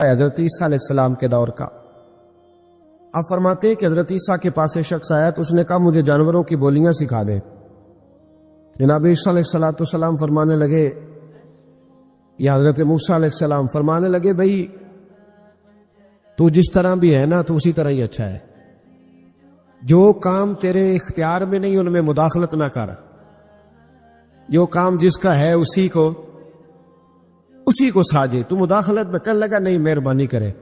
حضرت عیسیٰ علیہ السلام کے دور کا۔ آپ فرماتے ہیں کہ حضرت عیسیٰ کے پاس ایک شخص آیا تو اس نے کہا مجھے جانوروں کی بولیاں سکھا دے۔ جناب عیسیٰ علیہ السلام فرمانے لگے، یا حضرت موسیٰ علیہ السلام فرمانے لگے، بھائی تو جس طرح بھی ہے نا تو اسی طرح ہی اچھا ہے، جو کام تیرے اختیار میں نہیں ان میں مداخلت نہ کر، جو کام جس کا ہے اسی کو ساجے، تو مداخلت میں کرنے لگا، نہیں مہربانی کرے۔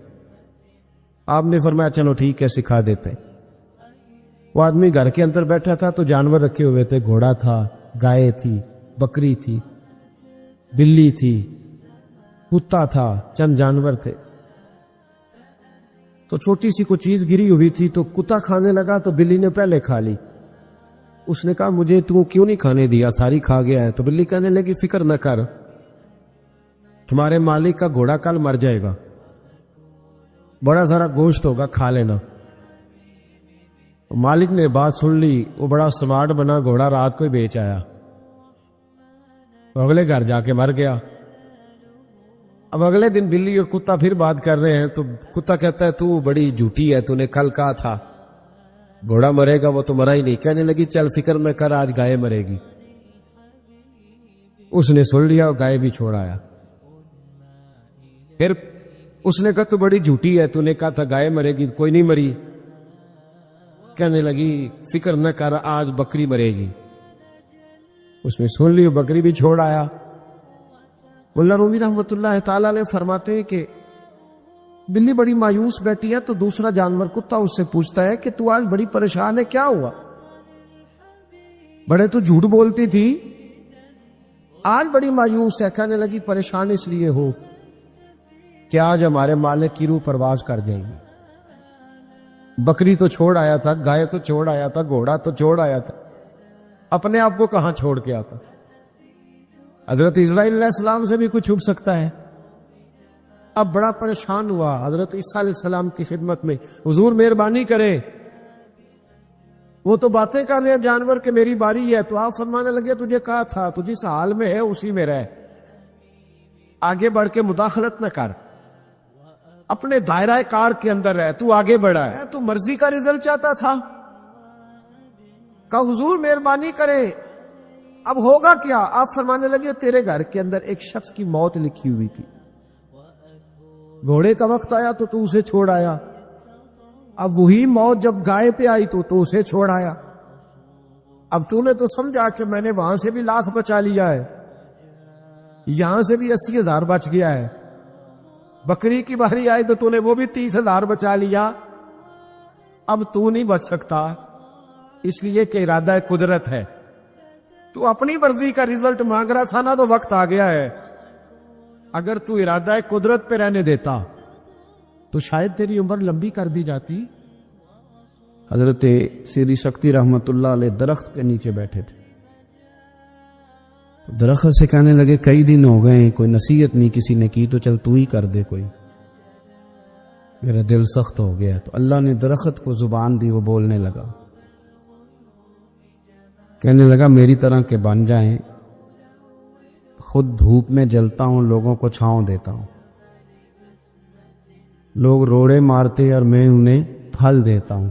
آپ نے فرمایا چلو ٹھیک ہے سکھا دیتے۔ وہ آدمی گھر کے اندر بیٹھا تھا تو جانور رکھے ہوئے تھے، گھوڑا تھا، گائے تھی، بکری تھی، بلی تھی، کتا تھا، چند جانور تھے۔ تو چھوٹی سی کوئی چیز گری ہوئی تھی تو کتا کھانے لگا تو بلی نے پہلے کھا لی۔ اس نے کہا مجھے تو کیوں نہیں کھانے دیا، ساری کھا گیا ہے۔ تو بلی کہنے لگی فکر نہ کر، تمہارے مالک کا گھوڑا کل مر جائے گا، بڑا ذرا گوشت ہوگا، کھا لینا۔ مالک نے بات سن لی، وہ بڑا سمارٹ بنا، گھوڑا رات کو ہی بیچ آیا، اگلے گھر جا کے مر گیا۔ اب اگلے دن بلی اور کتا پھر بات کر رہے ہیں تو کتا کہتا ہے تو بڑی جھوٹی ہے، تو نے کل کہا تھا گھوڑا مرے گا، وہ تو مرا ہی نہیں۔ کہنے لگی چل فکر میں کر، آج گائے مرے گی۔ اس نے سن لیا اور گائے بھی چھوڑ آیا۔ پھر اس نے کہا تو بڑی جھوٹی ہے، تو نے کہا تھا گائے مرے گی، کوئی نہیں مری۔ کہنے لگی فکر نہ کر، آج بکری مرے گی۔ اس نے سن لی، بکری بھی چھوڑ آیا۔ مولا رومی رحمۃ اللہ تعالی علیہ فرماتے ہیں کہ بلی بڑی مایوس بیٹھی ہے تو دوسرا جانور کتا اس سے پوچھتا ہے کہ تو آج بڑی پریشان ہے، کیا ہوا؟ بڑے تو جھوٹ بولتی تھی، آج بڑی مایوس ہے۔ کہنے لگی پریشان اس لیے ہو کہ آج ہمارے مالک کی روح پرواز کر جائے گی۔ بکری تو چھوڑ آیا تھا، گائے تو چھوڑ آیا تھا، گھوڑا تو چھوڑ آیا تھا، اپنے آپ کو کہاں چھوڑ کے آتا؟ حضرت اسرائیل علیہ السلام سے بھی کچھ چھپ سکتا ہے۔ اب بڑا پریشان ہوا، حضرت عیسیٰ علیہ السلام کی خدمت میں، حضور مہربانی کرے، وہ تو باتیں کر رہے ہیں جانور کہ میری باری ہے۔ تو آپ فرمانے لگے تجھے کہا تھا تو جس حال میں ہے اسی میں رہ، آگے بڑھ کے مداخلت نہ کر، اپنے دائرہ کار کے اندر رہ، تو آگے بڑھا ہے، تو مرضی کا رزلٹ چاہتا تھا۔ کہا حضور مہربانی کرے اب ہوگا کیا؟ آپ فرمانے لگے تیرے گھر کے اندر ایک شخص کی موت لکھی ہوئی تھی، گھوڑے کا وقت آیا تو اسے چھوڑ آیا، اب وہی موت جب گائے پہ آئی تو اسے چھوڑ آیا۔ اب تو نے تو سمجھا کہ میں نے وہاں سے بھی 1,00,000 بچا لیا ہے، یہاں سے بھی 80,000 بچ گیا ہے، بکری کی باری آئی تو نے وہ بھی 30,000 بچا لیا۔ اب تو نہیں بچ سکتا، اس لیے کہ ارادہ قدرت ہے، تو اپنی مرضی کا رزلٹ مانگ رہا تھا نا، تو وقت آ گیا ہے۔ اگر تو ارادہ قدرت پہ رہنے دیتا تو شاید تیری عمر لمبی کر دی جاتی۔ حضرت سری شکتی رحمت اللہ علیہ درخت کے نیچے بیٹھے تھے، تو درخت سے کہنے لگے کئی دن ہو گئے کوئی نصیحت نہیں کسی نے کی، تو چل تو ہی کر دے کوئی، میرا دل سخت ہو گیا۔ تو اللہ نے درخت کو زبان دی، وہ بولنے لگا، کہنے لگا میری طرح کے بن جائیں، خود دھوپ میں جلتا ہوں، لوگوں کو چھاؤں دیتا ہوں، لوگ روڑے مارتے اور میں انہیں پھل دیتا ہوں۔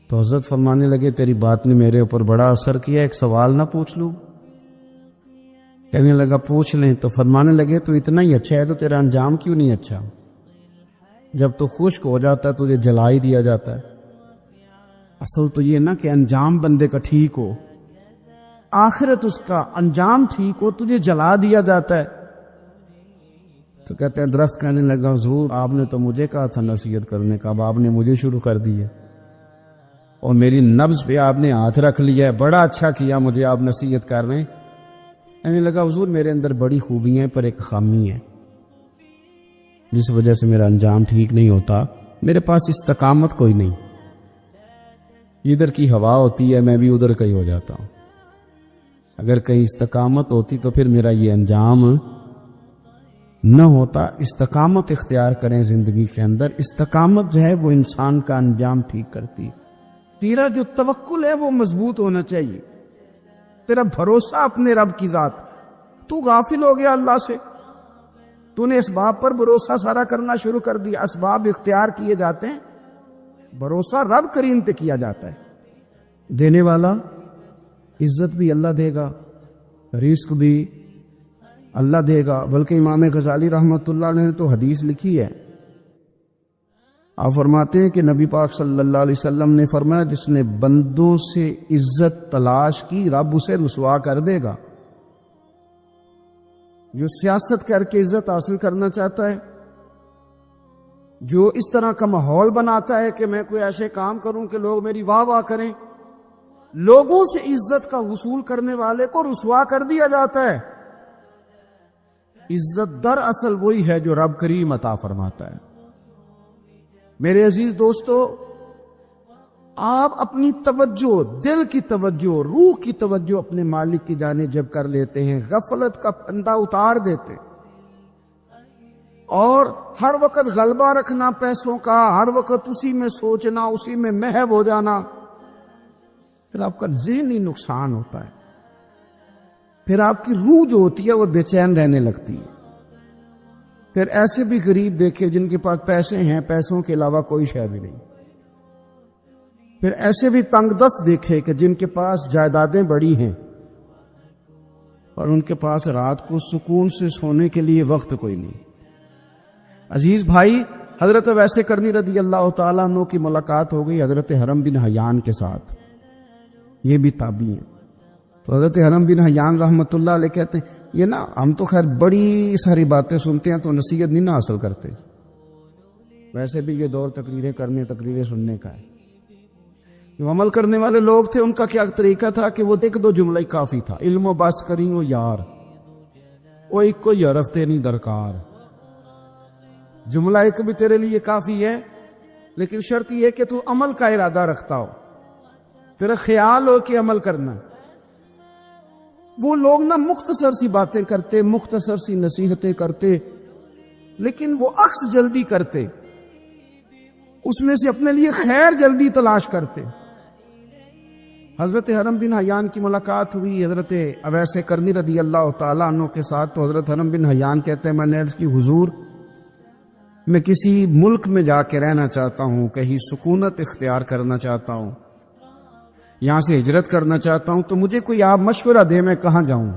تو حضرت فرمانے لگے تیری بات نے میرے اوپر بڑا اثر کیا، ایک سوال نہ پوچھ لوں؟ کہنے لگا پوچھ لیں۔ تو فرمانے لگے تو اتنا ہی اچھا ہے تو تیرا انجام کیوں نہیں اچھا؟ جب تو خشک ہو جاتا ہے تجھے جلا ہی دیا جاتا ہے۔ اصل تو یہ نا کہ انجام بندے کا ٹھیک ہو، آخرت اس کا انجام ٹھیک ہو، تجھے جلا دیا جاتا ہے۔ تو کہتے ہیں درخت کہنے لگا حضور آپ نے تو مجھے کہا تھا نصیحت کرنے کا، اب آپ نے مجھے شروع کر دی ہے، اور میری نبض پہ آپ نے ہاتھ رکھ لیا ہے، بڑا اچھا کیا مجھے آپ نصیحت کر رہے ہیں۔ کہنے لگا حضور میرے اندر بڑی خوبیاں ہیں پر ایک خامی ہے جس وجہ سے میرا انجام ٹھیک نہیں ہوتا، میرے پاس استقامت کوئی نہیں، ادھر کی ہوا ہوتی ہے میں بھی ادھر کا ہی ہو جاتا ہوں، اگر کہیں استقامت ہوتی تو پھر میرا یہ انجام نہ ہوتا۔ استقامت اختیار کریں زندگی کے اندر، استقامت جو ہے وہ انسان کا انجام ٹھیک کرتی ہے۔ تیرا جو توکل ہے وہ مضبوط ہونا چاہیے، تیرا بھروسہ اپنے رب کی ذات۔ تو غافل ہو گیا اللہ سے، تو نے اسباب پر بھروسہ سارا کرنا شروع کر دیا. اسباب اختیار کیے جاتے ہیں, بھروسہ رب کریم پہ کیا جاتا ہے. دینے والا, عزت بھی اللہ دے گا, رزق بھی اللہ دے گا. بلکہ امام غزالی رحمۃ اللہ علیہ نے تو حدیث لکھی ہے, آپ فرماتے ہیں کہ نبی پاک صلی اللہ علیہ وسلم نے فرمایا جس نے بندوں سے عزت تلاش کی رب اسے رسوا کر دے گا. جو سیاست کر کے عزت حاصل کرنا چاہتا ہے, جو اس طرح کا ماحول بناتا ہے کہ میں کوئی ایسے کام کروں کہ لوگ میری واہ واہ کریں, لوگوں سے عزت کا حصول کرنے والے کو رسوا کر دیا جاتا ہے. عزت در اصل وہی ہے جو رب کریم عطا فرماتا ہے. میرے عزیز دوستو, آپ اپنی توجہ, دل کی توجہ, روح کی توجہ اپنے مالک کی جانب جب کر لیتے ہیں, غفلت کا پردہ اتار دیتے اور ہر وقت غلبہ رکھنا پیسوں کا, ہر وقت اسی میں سوچنا, اسی میں محو ہو جانا, پھر آپ کا ذہنی نقصان ہوتا ہے. پھر آپ کی روح جو ہوتی ہے وہ بے چین رہنے لگتی ہے. پھر ایسے بھی غریب دیکھے جن کے پاس پیسے ہیں, پیسوں کے علاوہ کوئی شے بھی نہیں. پھر ایسے بھی تنگ دست دیکھے کہ جن کے پاس جائیدادیں بڑی ہیں اور ان کے پاس رات کو سکون سے سونے کے لیے وقت کوئی نہیں. عزیز بھائی, حضرت ویسے کرنی رضی اللہ تعالیٰ عنہ کی ملاقات ہو گئی حضرت حرم بن حیان کے ساتھ. یہ بھی تابعی ہیں. تو حضرت حرم بن حیان رحمۃ اللہ علیہ کہتے ہیں یہ نا ہم تو خیر بڑی ساری باتیں سنتے ہیں تو نصیحت نہیں نہ حاصل کرتے. ویسے بھی یہ دور تقریریں کرنے, تقریریں سننے کا ہے. جو عمل کرنے والے لوگ تھے ان کا کیا طریقہ تھا کہ وہ ایک دو جملہ ہی کافی تھا. علم و بس کری ہو یار, وہ ایک کو یرفتے نہیں درکار. جملہ ایک بھی تیرے لیے کافی ہے, لیکن شرط یہ کہ تو عمل کا ارادہ رکھتا ہو, تیرا خیال ہو کہ عمل کرنا. وہ لوگ نا مختصر سی باتیں کرتے, مختصر سی نصیحتیں کرتے, لیکن وہ عکس جلدی کرتے, اس میں سے اپنے لیے خیر جلدی تلاش کرتے. حضرت حرم بن حیان کی ملاقات ہوئی حضرت اویس کرنی رضی اللہ تعالیٰ عنہ کے ساتھ. تو حضرت حرم بن حیان کہتے ہیں میں نے عرض کی حضور میں کسی ملک میں جا کے رہنا چاہتا ہوں, کہیں سکونت اختیار کرنا چاہتا ہوں, یہاں سے ہجرت کرنا چاہتا ہوں, تو مجھے کوئی آپ مشورہ دے میں کہاں جاؤں.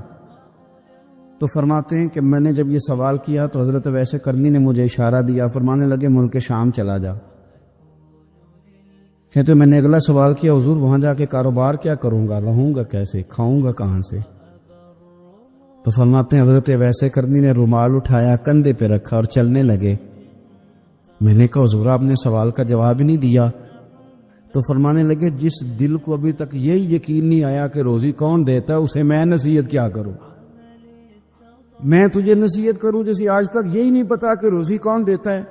تو فرماتے ہیں کہ میں نے جب یہ سوال کیا تو حضرت ویسے کرنی نے مجھے اشارہ دیا, فرمانے لگے ملک شام چلا جا. کہتے میں نے اگلا سوال کیا حضور وہاں جا کے کاروبار کیا کروں گا, رہوں گا کیسے, کھاؤں گا کہاں سے. تو فرماتے ہیں حضرت ویسے کرنی نے رومال اٹھایا, کندھے پہ رکھا اور چلنے لگے. میں نے کہا حضور آپ نے سوال کا جواب ہی نہیں دیا. تو فرمانے لگے جس دل کو ابھی تک یہی یقین نہیں آیا کہ روزی کون دیتا ہے اسے میں نصیحت کیا کروں. میں تجھے نصیحت کروں جیسے آج تک یہی نہیں پتا کہ روزی کون دیتا ہے.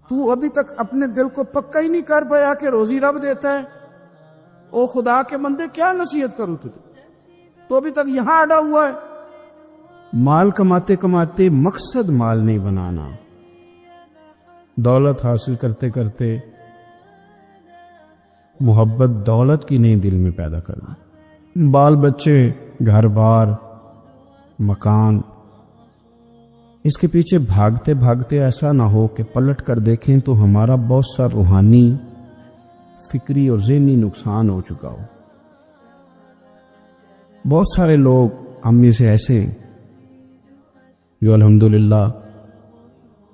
تو ابھی تک اپنے دل کو پکا ہی نہیں کر پایا کہ روزی رب دیتا ہے. او خدا کے بندے کیا نصیحت کروں تجھے, تو ابھی تک یہاں اڑا ہوا ہے. مال کماتے کماتے مقصد مال نہیں بنانا, دولت حاصل کرتے کرتے محبت دولت کی نہیں دل میں پیدا کرنا. بال بچے, گھر بار, مکان, اس کے پیچھے بھاگتے بھاگتے ایسا نہ ہو کہ پلٹ کر دیکھیں تو ہمارا بہت سا روحانی, فکری اور ذہنی نقصان ہو چکا ہو. بہت سارے لوگ ہم میں سے ایسے ہیں جو الحمدللہ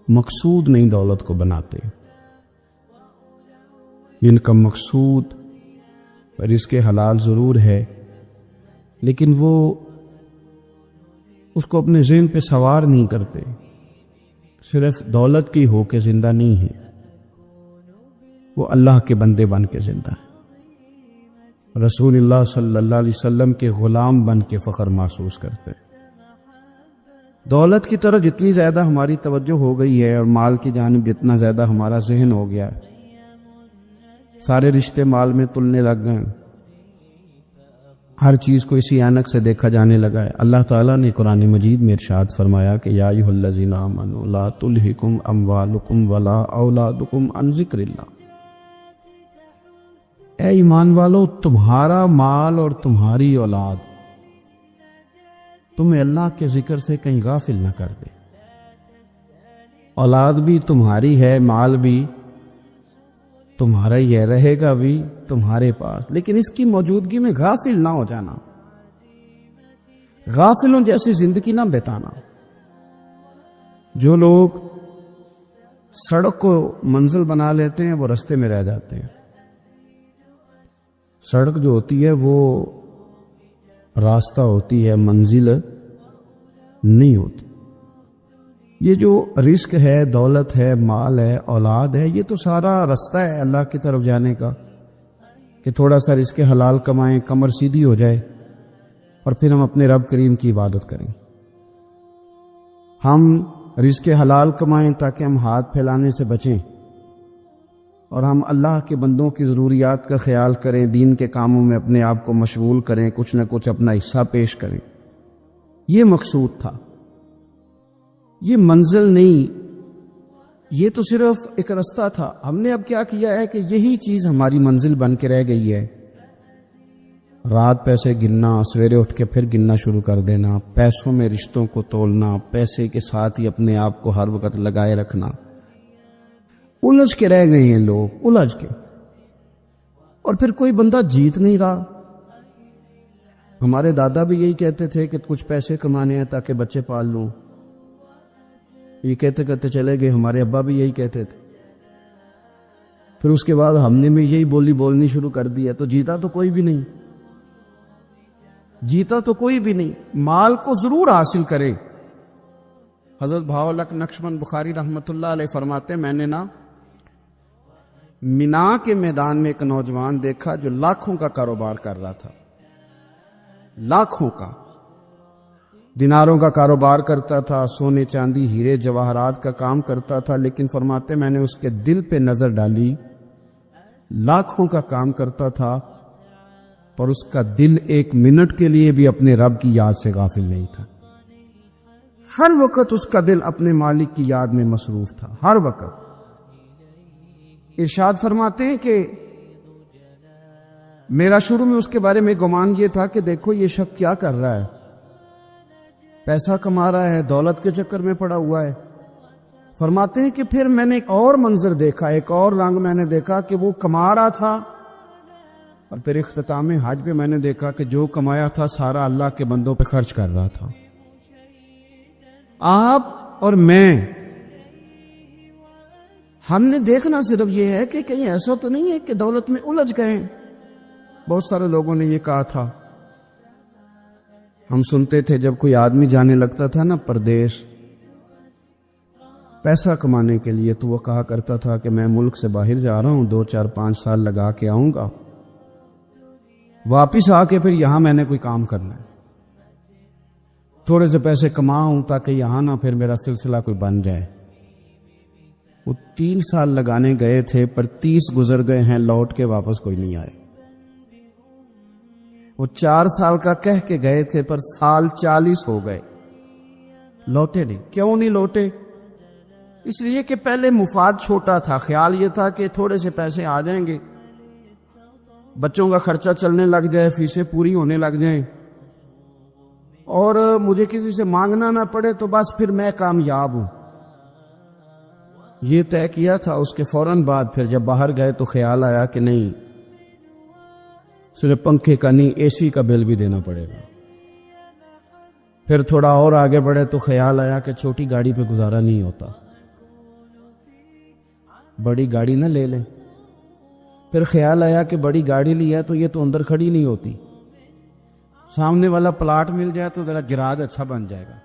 مقصود نہیں دولت کو بناتے, جن کا مقصود رزق حلال ضرور ہے لیکن وہ اس کو اپنے ذہن پہ سوار نہیں کرتے, صرف دولت کی ہو کے زندہ نہیں ہے, وہ اللہ کے بندے بن کے زندہ ہے, رسول اللہ صلی اللہ علیہ وسلم کے غلام بن کے فخر محسوس کرتے. دولت کی طرف جتنی زیادہ ہماری توجہ ہو گئی ہے اور مال کی جانب جتنا زیادہ ہمارا ذہن ہو گیا ہے, سارے رشتے مال میں تلنے لگ گئے, ہر چیز کو اسی عینک سے دیکھا جانے لگا ہے. اللہ تعالیٰ نے قرآن مجید میں ارشاد فرمایا کہ یا ایھا الذین آمنوا لا تلہکم اموالکم ولا اولادکم عن ذکر اللہ. اے ایمان والو, تمہارا مال اور تمہاری اولاد تمہیں اللہ کے ذکر سے کہیں غافل نہ کر دے. اولاد بھی تمہاری ہے، مال بھی تمہارا ہی ہے، رہے گا بھی تمہارے پاس، لیکن اس کی موجودگی میں غافل نہ ہو جانا، غافلوں جیسی زندگی نہ بتانا۔ جو لوگ سڑک کو منزل بنا لیتے ہیں وہ رستے میں رہ جاتے ہیں۔ سڑک جو ہوتی ہے وہ راستہ ہوتی ہے، منزل نہیں ہوتی۔ یہ جو رزق ہے، دولت ہے، مال ہے، اولاد ہے، یہ تو سارا رستہ ہے اللہ کی طرف جانے کا، کہ تھوڑا سا رزق حلال کمائیں، کمر سیدھی ہو جائے، اور پھر ہم اپنے رب کریم کی عبادت کریں۔ ہم رزق حلال کمائیں تاکہ ہم ہاتھ پھیلانے سے بچیں، اور ہم اللہ کے بندوں کی ضروریات کا خیال کریں، دین کے کاموں میں اپنے آپ کو مشغول کریں، کچھ نہ کچھ اپنا حصہ پیش کریں۔ یہ مقصود تھا، یہ منزل نہیں، یہ تو صرف ایک رستہ تھا۔ ہم نے اب کیا کیا ہے کہ یہی چیز ہماری منزل بن کے رہ گئی ہے۔ رات پیسے گننا، سویرے اٹھ کے پھر گننا شروع کر دینا، پیسوں میں رشتوں کو تولنا، پیسے کے ساتھ ہی اپنے آپ کو ہر وقت لگائے رکھنا۔ الجھ کے رہ گئے ہیں لوگ، الجھ کے، اور پھر کوئی بندہ جیت نہیں رہا۔ ہمارے دادا بھی یہی کہتے تھے کہ کچھ پیسے کمانے ہیں تاکہ بچے پال لوں، یہ کہتے کہتے چلے گئے۔ ہمارے ابا بھی یہی کہتے تھے، پھر اس کے بعد ہم نے بھی یہی بولی بولنی شروع کر دی ہے، تو جیتا تو کوئی بھی نہیں، جیتا تو کوئی بھی نہیں۔ مال کو ضرور حاصل کرے۔ حضرت بہاؤالحق نقشبند بخاری رحمۃ اللہ علیہ فرماتے ہیں، میں نے نا مینا کے میدان میں ایک نوجوان دیکھا جو لاکھوں کا کاروبار کر رہا تھا، لاکھوں کا، دیناروں کا کاروبار کرتا تھا، سونے چاندی ہیرے جواہرات کا کام کرتا تھا، لیکن فرماتے میں نے اس کے دل پہ نظر ڈالی، لاکھوں کا کام کرتا تھا پر اس کا دل ایک منٹ کے لیے بھی اپنے رب کی یاد سے غافل نہیں تھا۔ ہر وقت اس کا دل اپنے مالک کی یاد میں مصروف تھا، ہر وقت۔ ارشاد فرماتے ہیں کہ میرا شروع میں اس کے بارے میں گمان یہ تھا کہ دیکھو یہ شخص کیا کر رہا ہے، پیسہ کما رہا ہے، دولت کے چکر میں پڑا ہوا ہے۔ فرماتے ہیں کہ پھر میں نے ایک اور منظر دیکھا، ایک اور رنگ میں نے دیکھا کہ وہ کما رہا تھا، اور پھر اختتام حج پہ میں نے دیکھا کہ جو کمایا تھا سارا اللہ کے بندوں پہ خرچ کر رہا تھا۔ آپ اور میں، ہم نے دیکھنا صرف یہ ہے کہ کہیں ایسا تو نہیں ہے کہ دولت میں الجھ گئے۔ بہت سارے لوگوں نے یہ کہا تھا، ہم سنتے تھے جب کوئی آدمی جانے لگتا تھا نا پردیش پیسہ کمانے کے لیے، تو وہ کہا کرتا تھا کہ میں ملک سے باہر جا رہا ہوں، 2 4 5 سال لگا کے آؤں گا، واپس آ کے پھر یہاں میں نے کوئی کام کرنا ہے، تھوڑے سے پیسے کماؤں تاکہ یہاں نہ پھر میرا سلسلہ کوئی بن جائے۔ وہ 3 سال لگانے گئے تھے پر 30 گزر گئے ہیں، لوٹ کے واپس کوئی نہیں آئے۔ وہ 4 سال کا کہہ کے گئے تھے پر سال 40 ہو گئے، لوٹے نہیں۔ کیوں نہیں لوٹے؟ اس لیے کہ پہلے مفاد چھوٹا تھا، خیال یہ تھا کہ تھوڑے سے پیسے آ جائیں گے، بچوں کا خرچہ چلنے لگ جائے، فیسیں پوری ہونے لگ جائیں، اور مجھے کسی سے مانگنا نہ پڑے، تو بس پھر میں کامیاب ہوں۔ یہ طے کیا تھا۔ اس کے فوراً بعد پھر جب باہر گئے تو خیال آیا کہ نہیں، صرف پنکھے کا نہیں، اے سی کا بل بھی دینا پڑے گا۔ پھر تھوڑا اور آگے بڑھے تو خیال آیا کہ چھوٹی گاڑی پہ گزارا نہیں ہوتا، بڑی گاڑی نہ لے لیں۔ پھر خیال آیا کہ بڑی گاڑی لی ہے تو یہ تو اندر کھڑی نہیں ہوتی، سامنے والا پلاٹ مل جائے تو ذرا گراج اچھا بن جائے گا۔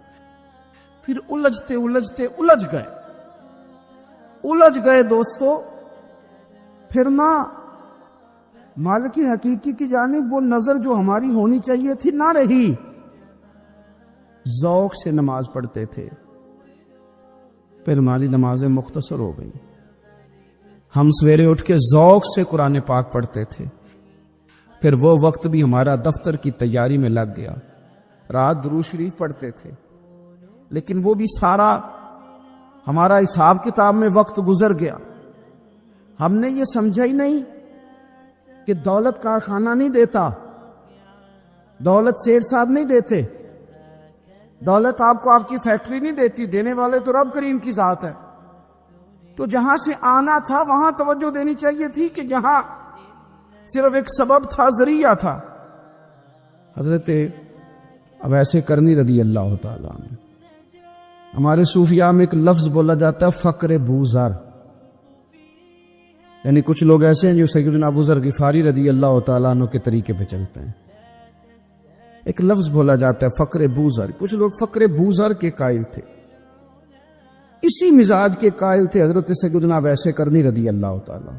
پھر الجھتے الجھتے الجھ گئے دوستو۔ پھر نہ مالک حقیقی کی جانب وہ نظر جو ہماری ہونی چاہیے تھی نہ رہی۔ ذوق سے نماز پڑھتے تھے، پھر ہماری نمازیں مختصر ہو گئیں۔ ہم سویرے اٹھ کے ذوق سے قرآن پاک پڑھتے تھے، پھر وہ وقت بھی ہمارا دفتر کی تیاری میں لگ گیا۔ رات درود شریف پڑھتے تھے، لیکن وہ بھی سارا ہمارا حساب کتاب میں وقت گزر گیا۔ ہم نے یہ سمجھا ہی نہیں کہ دولت کارخانہ نہیں دیتا، دولت سیٹ صاحب نہیں دیتے، دولت آپ کو آپ کی فیکٹری نہیں دیتی، دینے والے تو رب کریم کی ذات ہے۔ تو جہاں سے آنا تھا وہاں توجہ دینی چاہیے تھی کہ جہاں صرف ایک سبب تھا، ذریعہ تھا۔ حضرت اویس کرنی رضی اللہ تعالیٰ عنہ، ہمارے صوفیاء میں ایک لفظ بولا جاتا ہے فقر بوذر، یعنی کچھ لوگ ایسے ہیں جو سیدنا ابو ذر غفاری رضی اللہ تعالیٰ عنہ کے طریقے پہ چلتے ہیں۔ ایک لفظ بولا جاتا ہے فقر بوذر، کچھ لوگ فقر بوذر کے قائل تھے، اسی مزاج کے قائل تھے حضرت سیدنا اویس کرنی رضی اللہ تعالیٰ۔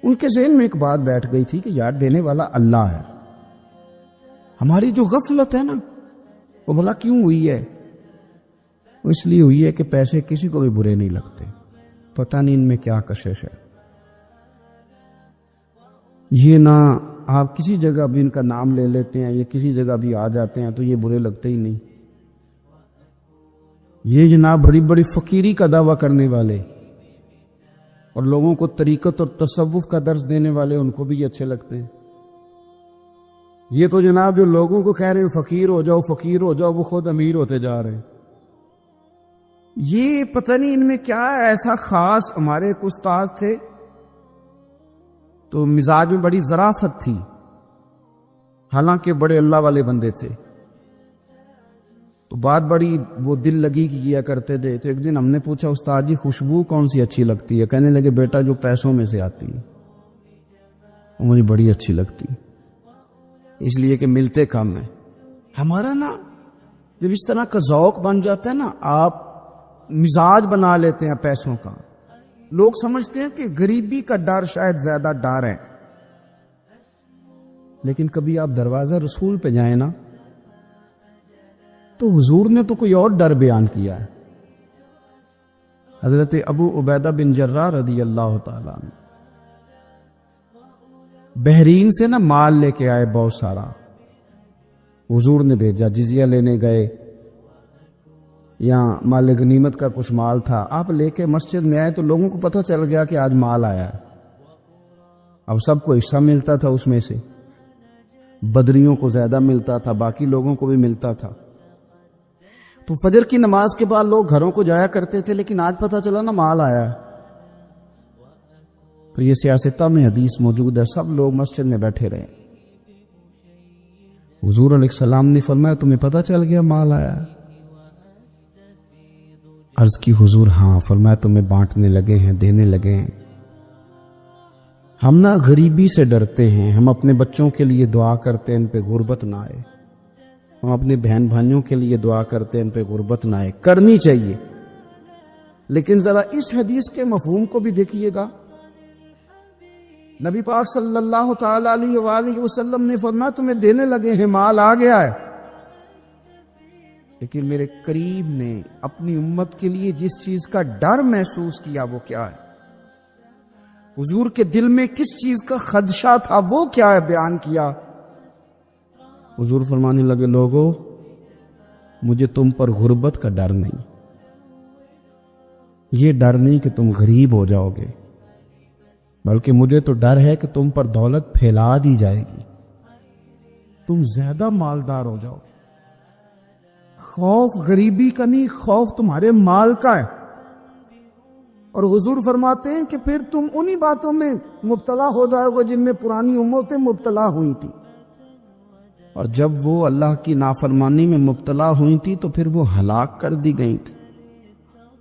ان کے ذہن میں ایک بات بیٹھ گئی تھی کہ یار دینے والا اللہ ہے، ہماری جو غفلت ہے نا وہ بھلا کیوں ہوئی ہے؟ وہ اس لیے ہوئی ہے کہ پیسے کسی کو بھی برے نہیں لگتے، پتہ نہیں ان میں کیا کشش ہے۔ یہ نہ آپ کسی جگہ بھی ان کا نام لے لیتے ہیں، یہ کسی جگہ بھی آ جاتے ہیں تو یہ برے لگتے ہی نہیں۔ یہ جناب بڑی بڑی فقیری کا دعویٰ کرنے والے اور لوگوں کو طریقت اور تصوف کا درس دینے والے، ان کو بھی یہ اچھے لگتے ہیں۔ یہ تو جناب جو لوگوں کو کہہ رہے ہیں فقیر ہو جاؤ فقیر ہو جاؤ، وہ خود امیر ہوتے جا رہے ہیں۔ یہ پتہ نہیں ان میں کیا ایسا خاص۔ ہمارے ایک استاد تھے تو مزاج میں بڑی ظرافت تھی، حالانکہ بڑے اللہ والے بندے تھے، تو بات بڑی وہ دل لگی کی کیا کرتے تھے۔ تو ایک دن ہم نے پوچھا استاد جی خوشبو کون سی اچھی لگتی ہے؟ کہنے لگے بیٹا جو پیسوں میں سے آتی ہے وہ مجھے بڑی اچھی لگتی، اس لیے کہ ملتے کم ہیں۔ ہمارا نا جب اس طرح کا ذوق بن جاتا ہے نا، آپ مزاج بنا لیتے ہیں پیسوں کا، لوگ سمجھتے ہیں کہ غریبی کا ڈر شاید زیادہ ڈر ہے، لیکن کبھی آپ دروازہ رسول پہ جائیں نا تو حضور نے تو کوئی اور ڈر بیان کیا ہے۔ حضرت ابو عبیدہ بن جراح رضی اللہ تعالیٰ عنہ بحرین سے نا مال لے کے آئے بہت سارا، حضور نے بھیجا، جزیہ لینے گئے یا مال غنیمت کا کچھ مال تھا، آپ لے کے مسجد میں آئے تو لوگوں کو پتہ چل گیا کہ آج مال آیا ہے۔ اب سب کو حصہ ملتا تھا اس میں سے، بدریوں کو زیادہ ملتا تھا، باقی لوگوں کو بھی ملتا تھا۔ تو فجر کی نماز کے بعد لوگ گھروں کو جایا کرتے تھے، لیکن آج پتہ چلا نا مال آیا ہے۔ تو یہ سیاستہ میں حدیث موجود ہے، سب لوگ مسجد میں بیٹھے رہے۔ حضور علیہ السلام نے فرمایا تمہیں پتہ چل گیا مال آیا ہے؟ عرض کی حضور ہاں۔ فرمایا تمہیں بانٹنے لگے ہیں، دینے لگے ہیں۔ ہم نا غریبی سے ڈرتے ہیں، ہم اپنے بچوں کے لیے دعا کرتے ہیں ان پہ غربت نہ آئے، ہم اپنے بہن بھائیوں کے لیے دعا کرتے ہیں ان پہ غربت نہ آئے، کرنی چاہیے، لیکن ذرا اس حدیث کے مفہوم کو بھی دیکھیے گا۔ نبی پاک صلی اللہ تعالی علیہ وآلہ وسلم نے فرمایا تمہیں دینے لگے ہیں، مال آ گیا ہے، لیکن میرے قریب نے اپنی امت کے لیے جس چیز کا ڈر محسوس کیا وہ کیا ہے؟ حضور کے دل میں کس چیز کا خدشہ تھا وہ کیا ہے بیان کیا۔ حضور فرمانے لگے لوگو مجھے تم پر غربت کا ڈر نہیں، یہ ڈر نہیں کہ تم غریب ہو جاؤ گے، بلکہ مجھے تو ڈر ہے کہ تم پر دولت پھیلا دی جائے گی، تم زیادہ مالدار ہو جاؤ گے۔ خوف غریبی کا نہیں، خوف تمہارے مال کا ہے۔ اور حضور فرماتے ہیں کہ پھر تم انہی باتوں میں مبتلا ہو جاؤ گے جن میں پرانی امتیں مبتلا ہوئی تھی، اور جب وہ اللہ کی نافرمانی میں مبتلا ہوئی تھی تو پھر وہ ہلاک کر دی گئی تھی۔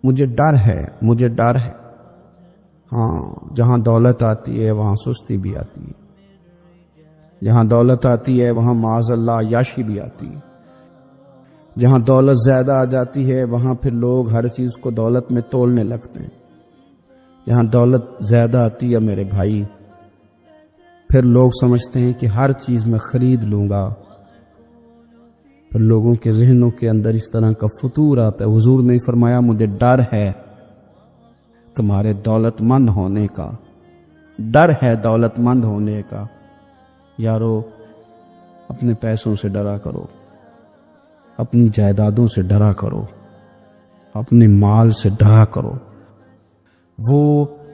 مجھے ڈر ہے، مجھے ڈر ہے۔ ہاں جہاں دولت آتی ہے وہاں سستی بھی آتی ہے، جہاں دولت آتی ہے وہاں معاذ اللہ عیاشی بھی آتی ہے، جہاں دولت زیادہ آ جاتی ہے وہاں پھر لوگ ہر چیز کو دولت میں تولنے لگتے ہیں۔ جہاں دولت زیادہ آتی ہے میرے بھائی، پھر لوگ سمجھتے ہیں کہ ہر چیز میں خرید لوں گا، پھر لوگوں کے ذہنوں کے اندر اس طرح کا فطور آتا ہے۔ حضور نے فرمایا مجھے ڈر ہے تمہارے دولت مند ہونے کا، ڈر ہے دولت مند ہونے کا۔ یارو اپنے پیسوں سے ڈرا کرو، اپنی جائیدادوں سے ڈرا کرو، اپنے مال سے ڈرا کرو۔ وہ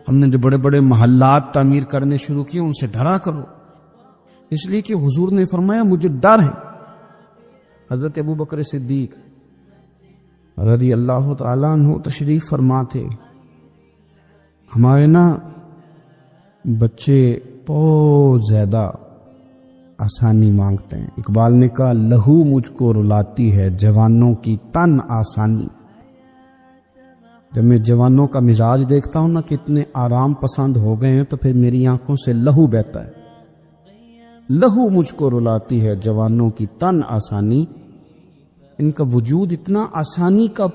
ہم نے جو بڑے بڑے محلات تعمیر کرنے شروع کیے ان سے ڈرا کرو، اس لیے کہ حضور نے فرمایا مجھے ڈر ہے۔ حضرت ابو بکر صدیق رضی اللہ تعالیٰ عنہ تشریف فرما تھے، ہمارے نا بچے بہت زیادہ آسانی مانگتے ہیں. اقبال نے کہا لہو مجھ کو رلاتی ہے جوانوں کی تن آسانی. جب میں جوانوں کا مزاج دیکھتا ہوں نا کتنے آرام پسند ہو گئے ہیں تو پھر میری آنکھوں سے لہو بہتا ہے. لہو مجھ کو رلاتی ہے جوانوں کی تن آسانی. ان کا وجود اتنا آسانی کا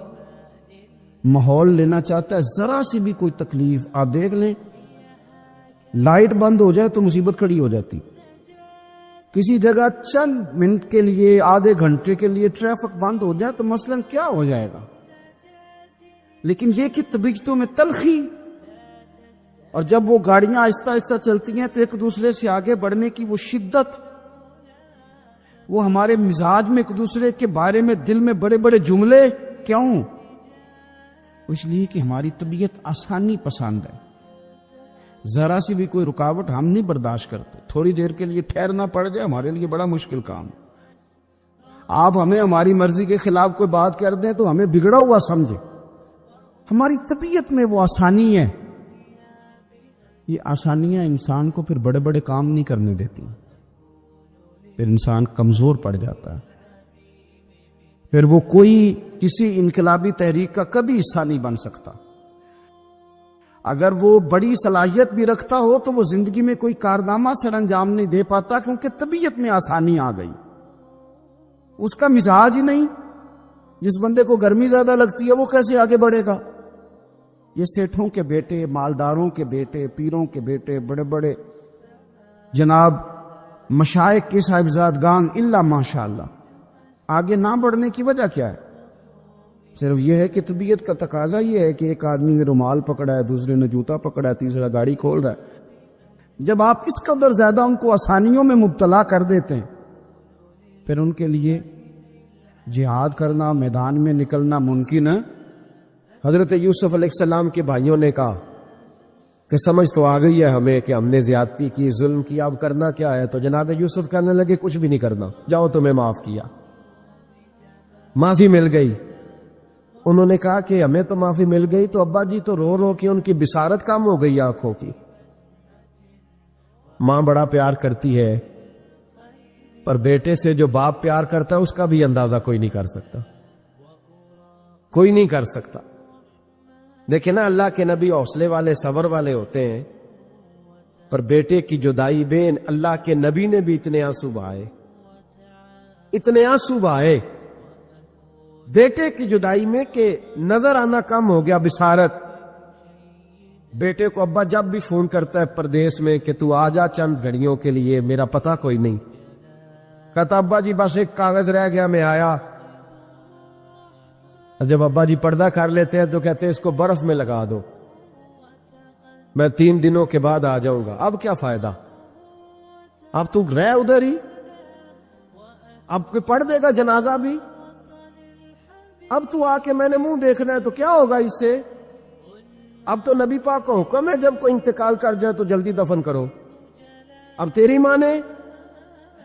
ماحول لینا چاہتا ہے. ذرا سی بھی کوئی تکلیف آپ دیکھ لیں, لائٹ بند ہو جائے تو مصیبت کھڑی ہو جاتی. کسی جگہ چند منٹ کے لیے آدھے گھنٹے کے لیے ٹریفک بند ہو جائے تو مثلاً کیا ہو جائے گا. لیکن یہ کہ طبیعتوں میں تلخی, اور جب وہ گاڑیاں آہستہ آہستہ چلتی ہیں تو ایک دوسرے سے آگے بڑھنے کی وہ شدت, وہ ہمارے مزاج میں ایک دوسرے کے بارے میں دل میں بڑے بڑے جملے کیوں؟ اس لیے کہ ہماری طبیعت آسانی پسند ہے. ذرا سی بھی کوئی رکاوٹ ہم نہیں برداشت کرتے. تھوڑی دیر کے لیے ٹھہرنا پڑ جائے ہمارے لیے بڑا مشکل کام. آپ ہمیں ہماری مرضی کے خلاف کوئی بات کر دیں تو ہمیں بگڑا ہوا سمجھے. ہماری طبیعت میں وہ آسانی ہے. یہ آسانیاں انسان کو پھر بڑے بڑے کام نہیں کرنے دیتی. پھر انسان کمزور پڑ جاتا ہے. پھر وہ کوئی کسی انقلابی تحریک کا کبھی حصہ نہیں بن سکتا. اگر وہ بڑی صلاحیت بھی رکھتا ہو تو وہ زندگی میں کوئی کارنامہ سر انجام نہیں دے پاتا, کیونکہ طبیعت میں آسانی آ گئی. اس کا مزاج ہی نہیں. جس بندے کو گرمی زیادہ لگتی ہے وہ کیسے آگے بڑھے گا؟ یہ سیٹھوں کے بیٹے, مالداروں کے بیٹے, پیروں کے بیٹے, بڑے بڑے جناب مشائخ کے صاحبزادگان الا ماشاء اللہ آگے نہ بڑھنے کی وجہ کیا ہے؟ صرف یہ ہے کہ طبیعت کا تقاضا یہ ہے کہ ایک آدمی نے رومال پکڑا ہے, دوسرے نے جوتا پکڑا ہے, تیسرا گاڑی کھول رہا ہے. جب آپ اس قدر زیادہ ان کو آسانیوں میں مبتلا کر دیتے ہیں پھر ان کے لیے جہاد کرنا, میدان میں نکلنا ممکن ہے. حضرت یوسف علیہ السلام کے بھائیوں نے کہا کہ سمجھ تو آ گئی ہے ہمیں کہ ہم نے زیادتی کی, ظلم کیا, اب کرنا کیا ہے؟ تو جناب یوسف کہنے لگے کچھ بھی نہیں کرنا, جاؤ تمہیں معاف کیا. معافی مل گئی. انہوں نے کہا کہ ہمیں تو معافی مل گئی, تو ابا جی تو رو رو کے ان کی بصارت کم ہو گئی آنکھوں کی. ماں بڑا پیار کرتی ہے, پر بیٹے سے جو باپ پیار کرتا ہے اس کا بھی اندازہ کوئی نہیں کر سکتا. کوئی نہیں کر سکتا. دیکھیں نا, اللہ کے نبی حوصلے والے, صبر والے ہوتے ہیں, پر بیٹے کی جدائی بین اللہ کے نبی نے بھی اتنے آنسو بہائے, اتنے آنسو بہائے بیٹے کی جدائی میں کہ نظر آنا کم ہو گیا بصارت. بیٹے کو ابا جب بھی فون کرتا ہے پردیس میں کہ تو آ جا چند گھڑیوں کے لیے, میرا پتہ کوئی نہیں. کہتا ابا جی بس ایک کاغذ رہ گیا, میں آیا. جب ابا جی پردہ کر لیتے ہیں تو کہتے ہیں اس کو برف میں لگا دو, میں 3 دنوں کے بعد آ جاؤں گا. اب کیا فائدہ؟ اب تو رہ ادھر ہی, اب کوئی پڑھ دے گا جنازہ بھی. اب تو آ کے میں نے منہ دیکھنا ہے تو کیا ہوگا اس سے؟ اب تو نبی پاک کا حکم ہے جب کوئی انتقال کر جائے تو جلدی دفن کرو. اب تیری ماں نے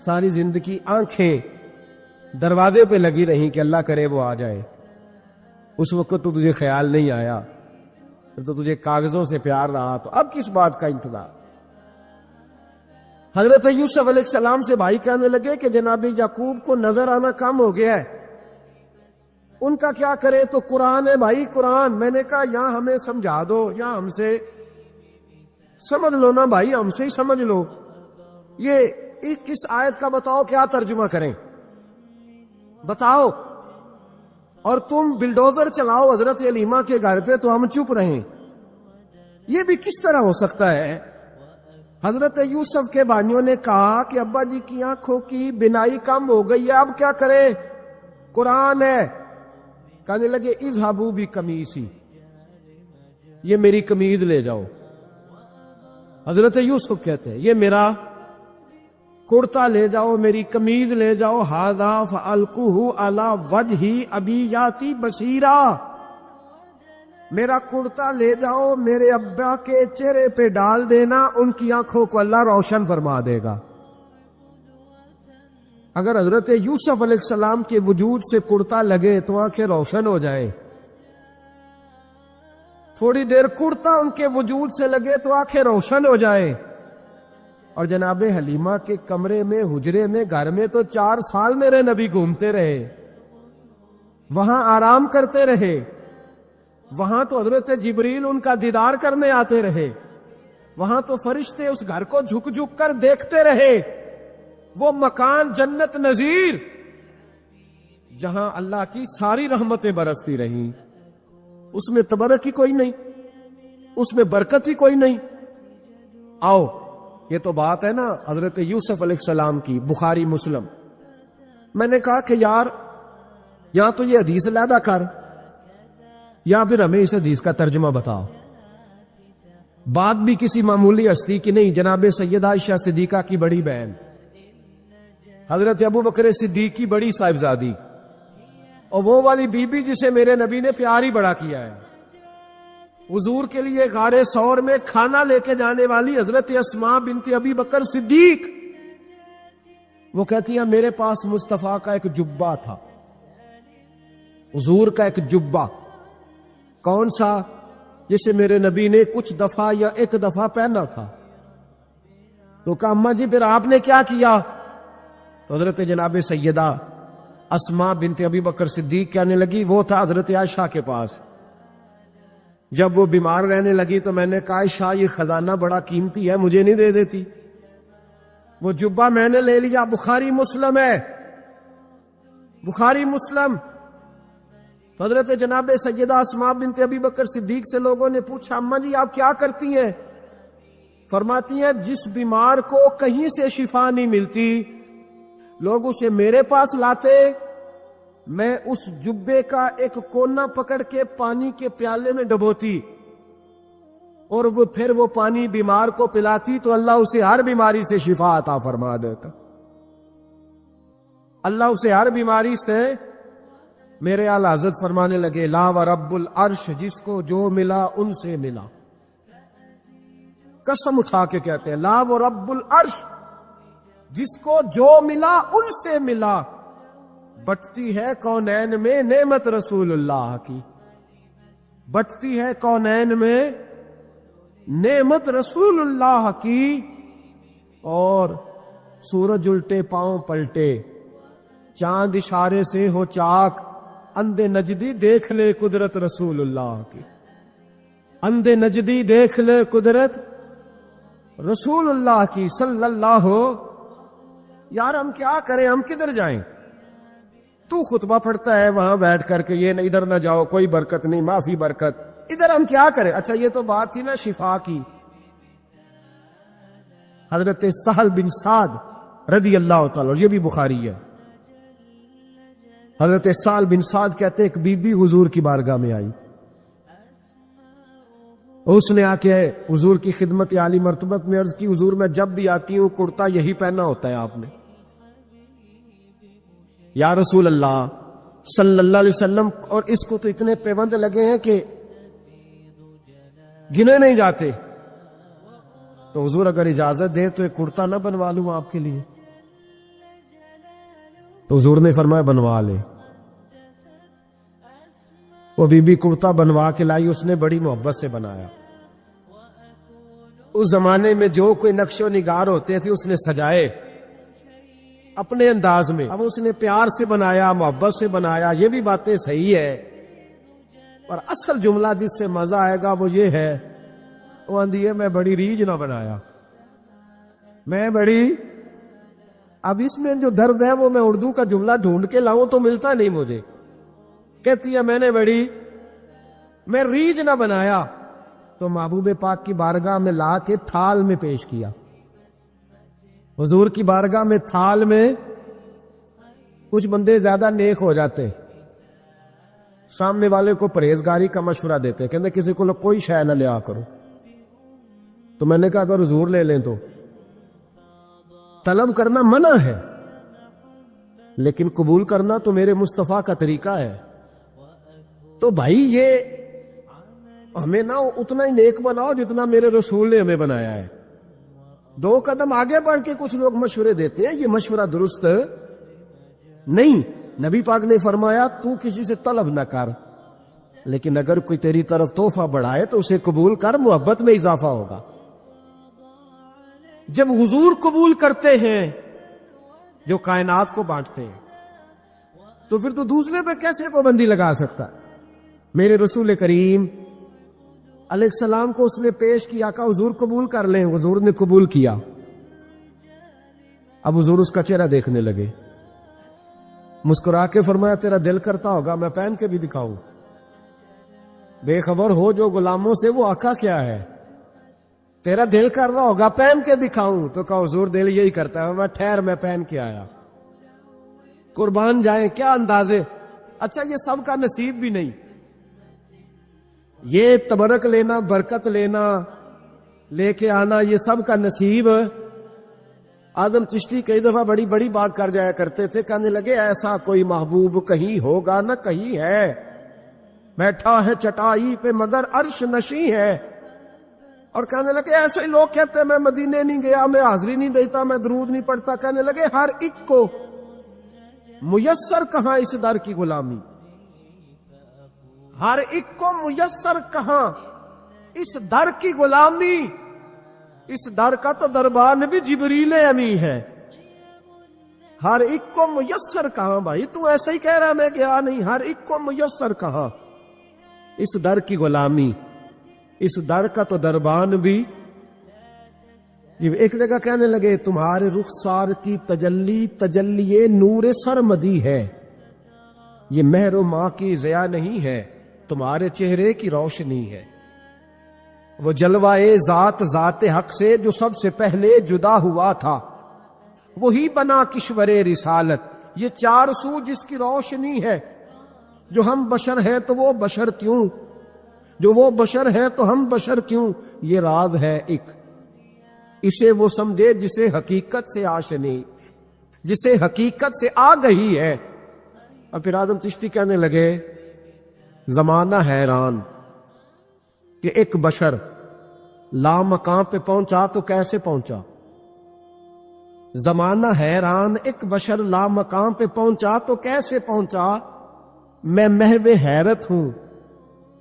ساری زندگی آنکھیں دروازے پہ لگی رہیں کہ اللہ کرے وہ آ جائے. اس وقت تو تجھے خیال نہیں آیا, پھر تو تجھے کاغذوں سے پیار رہا, تو اب کس بات کا انتظار؟ حضرت یوسف علیہ السلام سے بھائی کہنے لگے کہ جناب یعقوب کو نظر آنا کم ہو گیا ہے, ان کا کیا کرے؟ تو قرآن ہے بھائی, قرآن. میں نے کہا یہاں ہمیں سمجھا دو, یا ہم سے سمجھ لو نا بھائی, ہم سے ہی سمجھ لو. یہ کس آیت کا بتاؤ, کیا ترجمہ کریں بتاؤ. اور تم بلڈوزر چلاؤ حضرت علیمہ کے گھر پہ تو ہم چپ رہیں. یہ بھی کس طرح ہو سکتا ہے؟ حضرت یوسف کے بھائیوں نے کہا کہ ابا جی کی آنکھوں کی بینائی کم ہو گئی ہے, اب کیا کرے؟ قرآن ہے. کہنے لگے اذهبوا بقمیصی, یہ میری قمیض لے جاؤ. حضرت یوسف کہتے ہیں یہ میرا کرتا لے جاؤ, میری قمیض لے جاؤ. ھذا فالقوہ علی وجہ ابی یاتی بصیرا, میرا کرتا لے جاؤ, میرے ابا کے چہرے پہ ڈال دینا, ان کی آنکھوں کو اللہ روشن فرما دے گا. اگر حضرت یوسف علیہ السلام کے وجود سے کرتا لگے تو آنکھیں روشن ہو جائیں. تھوڑی دیر کرتا ان کے وجود سے لگے تو آنکھیں روشن ہو جائے. اور جناب حلیمہ کے کمرے میں، حجرے میں، گھر میں تو 4 سال میرے نبی گھومتے رہے، وہاں آرام کرتے رہے. وہاں تو حضرت جبریل ان کا دیدار کرنے آتے رہے، وہاں تو فرشتے اس گھر کو جھک جھک کر دیکھتے رہے. وہ مکان جنت نظیر جہاں اللہ کی ساری رحمتیں برستی رہیں، اس میں تبرک ہی کوئی نہیں، اس میں برکت ہی کوئی نہیں. آؤ، یہ تو بات ہے نا حضرت یوسف علیہ السلام کی، بخاری مسلم. میں نے کہا کہ یار یا تو یہ حدیث علیحدہ کر یا پھر ہمیں اس حدیث کا ترجمہ بتاؤ. بات بھی کسی معمولی ہستی کی نہیں، جناب سیدہ عائشہ صدیقہ کی بڑی بہن، حضرت ابو بکر صدیق کی بڑی صاحبزادی، اور وہ والی بی بی جسے میرے نبی نے پیار ہی بڑا کیا ہے. حضور کے لیے غار ثور میں کھانا لے کے جانے والی حضرت اسماء بنت ابی بکر صدیق، وہ کہتی ہیں میرے پاس مصطفیٰ کا ایک جبہ تھا، حضور کا ایک جبہ. کون سا؟ جسے میرے نبی نے کچھ دفعہ یا ایک دفعہ پہنا تھا. تو کہا اماں جی پھر آپ نے کیا کیا؟ تو حضرت جناب سیدہ اسماء بنت ابی بکر صدیق کہنے لگی وہ تھا حضرت عائشہ کے پاس. جب وہ بیمار رہنے لگی تو میں نے کہا عائشہ یہ خزانہ بڑا قیمتی ہے، مجھے نہیں دے دیتی؟ وہ جبہ میں نے لے لیا. بخاری مسلم ہے، بخاری مسلم. تو حضرت جناب سیدہ اسماء بنت ابی بکر صدیق سے لوگوں نے پوچھا اماں جی آپ کیا کرتی ہیں؟ فرماتی ہیں جس بیمار کو کہیں سے شفا نہیں ملتی لوگ اسے میرے پاس لاتے، میں اس جبے کا ایک کونا پکڑ کے پانی کے پیالے میں ڈبوتی اور وہ پھر وہ پانی بیمار کو پلاتی تو اللہ اسے ہر بیماری سے شفا عطا فرما دیتا. اللہ اسے ہر بیماری سے. میرے اعلی حضرت فرمانے لگے لا و رب العرش، جس کو جو ملا ان سے ملا. قسم اٹھا کے کہتے ہیں لا و رب العرش، جس کو جو ملا ان سے ملا. بٹتی ہے کونین میں نعمت رسول اللہ کی، بٹتی ہے کونین میں نعمت رسول اللہ کی. اور سورج الٹے پاؤں پلٹے، چاند اشارے سے ہو چاک، اندھے نجدی دیکھ لے قدرت رسول اللہ کی. اندھے نجدی دیکھ لے قدرت رسول اللہ کی صلی اللہ. یار ہم کیا کریں، ہم کدھر جائیں؟ تو خطبہ پڑھتا ہے وہاں بیٹھ کر کے یہ ادھر نہ جاؤ، کوئی برکت نہیں، معافی برکت. ادھر ہم کیا کریں؟ اچھا یہ تو بات تھی نا شفا کی. حضرت سہل بن سعد رضی اللہ تعالی، یہ بھی بخاری ہے. حضرت سہل بن سعد کہتے ایک بی بی حضور کی بارگاہ میں آئی، اس نے آ کے حضور کی خدمت عالی مرتبت میں عرض کی حضور میں جب بھی آتی ہوں کرتا یہی پہنا ہوتا ہے آپ نے. یا رسول اللہ صلی اللہ علیہ وسلم، اور اس کو تو اتنے پیوند لگے ہیں کہ گنے نہیں جاتے. تو حضور اگر اجازت دے تو ایک کرتا نہ بنوا لوں آپ کے لیے؟ تو حضور نے فرمایا بنوا لے. وہ بی بی کرتا بنوا کے لائی، اس نے بڑی محبت سے بنایا. اس زمانے میں جو کوئی نقش و نگار ہوتے تھے اس نے سجائے اپنے انداز میں. اب اس نے پیار سے بنایا، محبت سے بنایا، یہ بھی باتیں صحیح ہے. اور اصل جملہ جس سے مزہ آئے گا وہ یہ ہے، وہ آندھی ہے میں بڑی ریج نہ بنایا، میں بڑی. اب اس میں جو درد ہے وہ میں اردو کا جملہ ڈھونڈ کے لاؤں تو ملتا نہیں مجھے. کہتی ہے میں نے میں ریج نہ بنایا. تو محبوب پاک کی بارگاہ میں لا کے تھال میں پیش کیا. حضور کی بارگاہ میں تھال میں. کچھ بندے زیادہ نیک ہو جاتے، سامنے والے کو پرہیزگاری کا مشورہ دیتے، کہتے کسی کو کوئی شے نہ لیا کرو. تو میں نے کہا اگر حضور لے لیں تو طلب کرنا منع ہے، لیکن قبول کرنا تو میرے مصطفیٰ کا طریقہ ہے. تو بھائی یہ ہمیں نہ اتنا ہی نیک بناؤ جتنا میرے رسول نے ہمیں بنایا ہے. 2 قدم آگے بڑھ کے کچھ لوگ مشورے دیتے ہیں، یہ مشورہ درست نہیں. نبی پاک نے فرمایا تو کسی سے طلب نہ کر، لیکن اگر کوئی تیری طرف تحفہ بڑھائے تو اسے قبول کر، محبت میں اضافہ ہوگا۔ جب حضور قبول کرتے ہیں جو کائنات کو بانٹتے ہیں، تو پھر تو دوسرے پہ کیسے پابندی لگا سکتا ہے؟ میرے رسول کریم علیہ السلام کو اس نے پیش کیا کہ حضور قبول کر لیں، حضور نے قبول کیا۔ اب حضور اس کا چہرہ دیکھنے لگے، مسکرا کے فرمایا تیرا دل کرتا ہوگا میں پہن کے بھی دکھاؤں، بے خبر ہو جو غلاموں سے وہ آقا کیا ہے، تیرا دل کر رہا ہوگا پہن کے دکھاؤں؟ تو کہا حضور دل یہی کرتا ہے، میں ٹھہر میں پہن کے آیا۔ قربان جائیں کیا اندازے۔ اچھا یہ سب کا نصیب بھی نہیں، یہ تبرک لینا، برکت لینا، لے کے آنا، یہ سب کا نصیب۔ آدم چشتی کئی دفعہ بڑی بڑی بات کر جایا کرتے تھے، کہنے لگے ایسا کوئی محبوب کہیں ہوگا نہ کہیں ہے، بیٹھا ہے چٹائی پہ مگر عرش نشیں ہے۔ اور کہنے لگے ایسے ہی لوگ کہتے ہیں میں مدینے نہیں گیا، میں حاضری نہیں دیتا، میں درود نہیں پڑھتا۔ کہنے لگے ہر ایک کو میسر کہاں اس در کی غلامی، ہر ایک کو میسر کہاں اس در کی غلامی۔ اس در کا تو دربان بھی جبریل امی ہے، ہر ایک کو میسر کہاں۔ بھائی تو ایسا ہی کہہ رہا میں گیا نہیں، ہر ایک کو میسر کہاں اس در کی غلامی، اس در کا تو دربان بھی۔ ایک جگہ کہنے لگے تمہارے رخسار کی تجلی تجلی نور سرمدی ہے، یہ مہر و ماں کی ضیاء نہیں ہے، تمہارے چہرے کی روشنی ہے۔ وہ جلوائے ذات ذات حق سے جو سب سے پہلے جدا ہوا تھا، وہی بنا کشور رسالت، یہ چار سو جس کی روشنی ہے۔ جو ہم بشر ہیں تو وہ بشر کیوں، جو وہ بشر ہے تو ہم بشر کیوں، یہ راز ہے ایک، اسے وہ سمجھے جسے حقیقت سے آشنی، جسے حقیقت سے آ گئی ہے۔ اور پھر آدم چشتی کہنے لگے زمانہ حیران کہ ایک بشر لامکان پہ پہنچا تو کیسے پہنچا، زمانہ حیران ایک بشر لامکان پہ پہنچا تو کیسے پہنچا۔ میں محو حیرت ہوں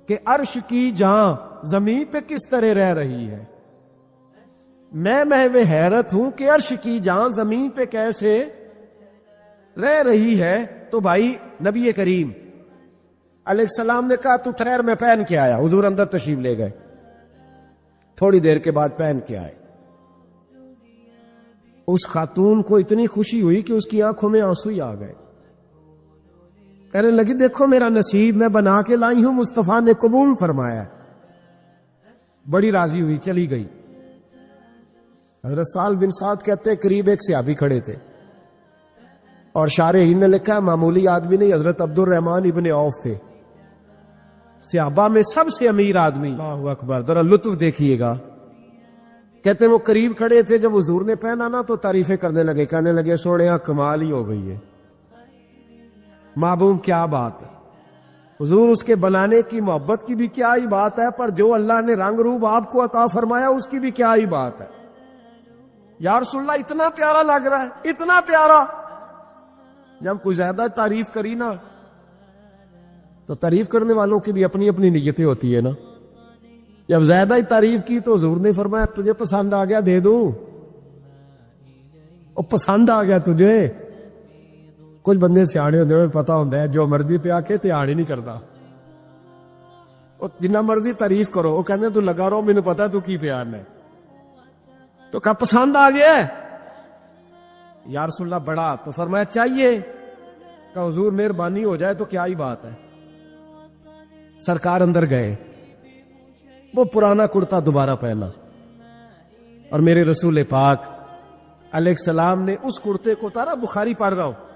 کہ عرش کی جان زمین پہ کس طرح رہ رہی ہے، میں محو حیرت ہوں کہ عرش کی جان زمین پہ کیسے رہ رہی ہے۔ تو بھائی نبی کریم علیہ السلام نے کہا تو ٹھہر میں پہن کے آیا۔ حضور اندر تشریف لے گئے، تھوڑی دیر کے بعد پہن کے آئے۔ اس خاتون کو اتنی خوشی ہوئی کہ اس کی آنکھوں میں آنسو ہی آ گئے، کہنے لگی دیکھو میرا نصیب میں بنا کے لائی ہوں، مصطفیٰ نے قبول فرمایا۔ بڑی راضی ہوئی، چلی گئی۔ حضرت سال بن سعد کہتے ہیں قریب ایک صحابی کھڑے تھے، اور شارحین نے لکھا ہے معمولی آدمی نہیں، حضرت عبد الرحمن ابن عوف تھے، صحابہ میں سب سے امیر آدمی۔ اللہ اکبر، ذرا لطف دیکھیے گا۔ کہتے ہیں وہ قریب کھڑے تھے، جب حضور نے پہنا نا تو تعریفیں کرنے لگے، کہنے لگے سوڑیاں کمال ہی ہو گئی ہے، معبوم کیا بات ہے۔ حضور اس کے بنانے کی محبت کی بھی کیا ہی بات ہے، پر جو اللہ نے رنگ روپ آپ کو عطا فرمایا اس کی بھی کیا ہی بات ہے۔ یا رسول اللہ اتنا پیارا لگ رہا ہے، اتنا پیارا۔ جب کوئی زیادہ تعریف کری نا تو تعریف کرنے والوں کی بھی اپنی اپنی نیتیں ہوتی ہے نا۔ جب زیادہ ہی تعریف کی تو حضور نے فرمایا تجھے پسند آ گیا دے دوں، اور پسند آ گیا تجھے۔ کچھ بندے سیانے ہوتے ہیں، پتا ہوتا ہے جو مرضی پہ آ کے تیار ہی نہیں کرتا، جنہ مرضی تعریف کرو وہ کہتے تو لگا رہو مجھے پتا تو کی پیار ہے۔ تو کہا پسند آ گیا یا رسول اللہ بڑا، تو فرمایا چاہیے، کہ حضور مہربانی ہو جائے تو کیا ہی بات ہے۔ سرکار اندر گئے، وہ پرانا کرتا دوبارہ پہنا، اور میرے رسول پاک علیہ السلام نے اس کرتے کو اتارا، بخاری پڑھ رہا ہوں،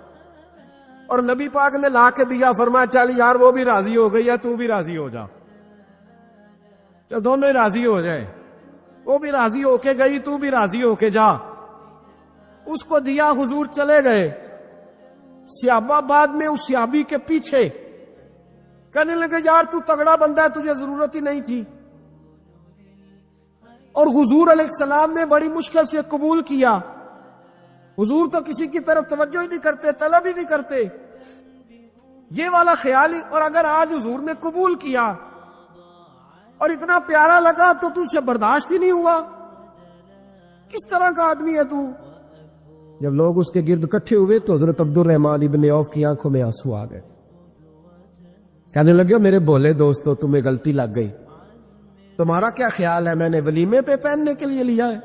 اور نبی پاک نے لا کے دیا، فرمایا چل یار وہ بھی راضی ہو گئی ہے، تو بھی راضی ہو جا، چل دونوں ہی راضی ہو جائے، وہ بھی راضی ہو کے گئی، تو بھی راضی ہو کے جا۔ اس کو دیا، حضور چلے گئے۔ صحابہ بعد میں اس صحابی کے پیچھے کہنے لگے یار تو تگڑا بندہ ہے، تجھے ضرورت ہی نہیں تھی۔ اور حضور علیہ السلام نے بڑی مشکل سے قبول کیا۔ حضور تو کسی کی طرف توجہ ہی نہیں کرتے، طلب ہی نہیں کرتے۔ یہ والا خیال ہی. اور اگر آج حضور نے قبول کیا اور اتنا پیارا لگا تو تجھ سے برداشت ہی نہیں ہوا. کس طرح کا آدمی ہے تو؟ جب لوگ اس کے گرد اکٹھے ہوئے تو حضرت عبد الرحمن ابن عوف کی آنکھوں میں آنسو آ گئے. کہنے لگے میرے بھولے دوستو تمہیں غلطی لگ گئی. تمہارا کیا خیال ہے میں نے ولیمے پہ پہننے کے لیے لیا ہے؟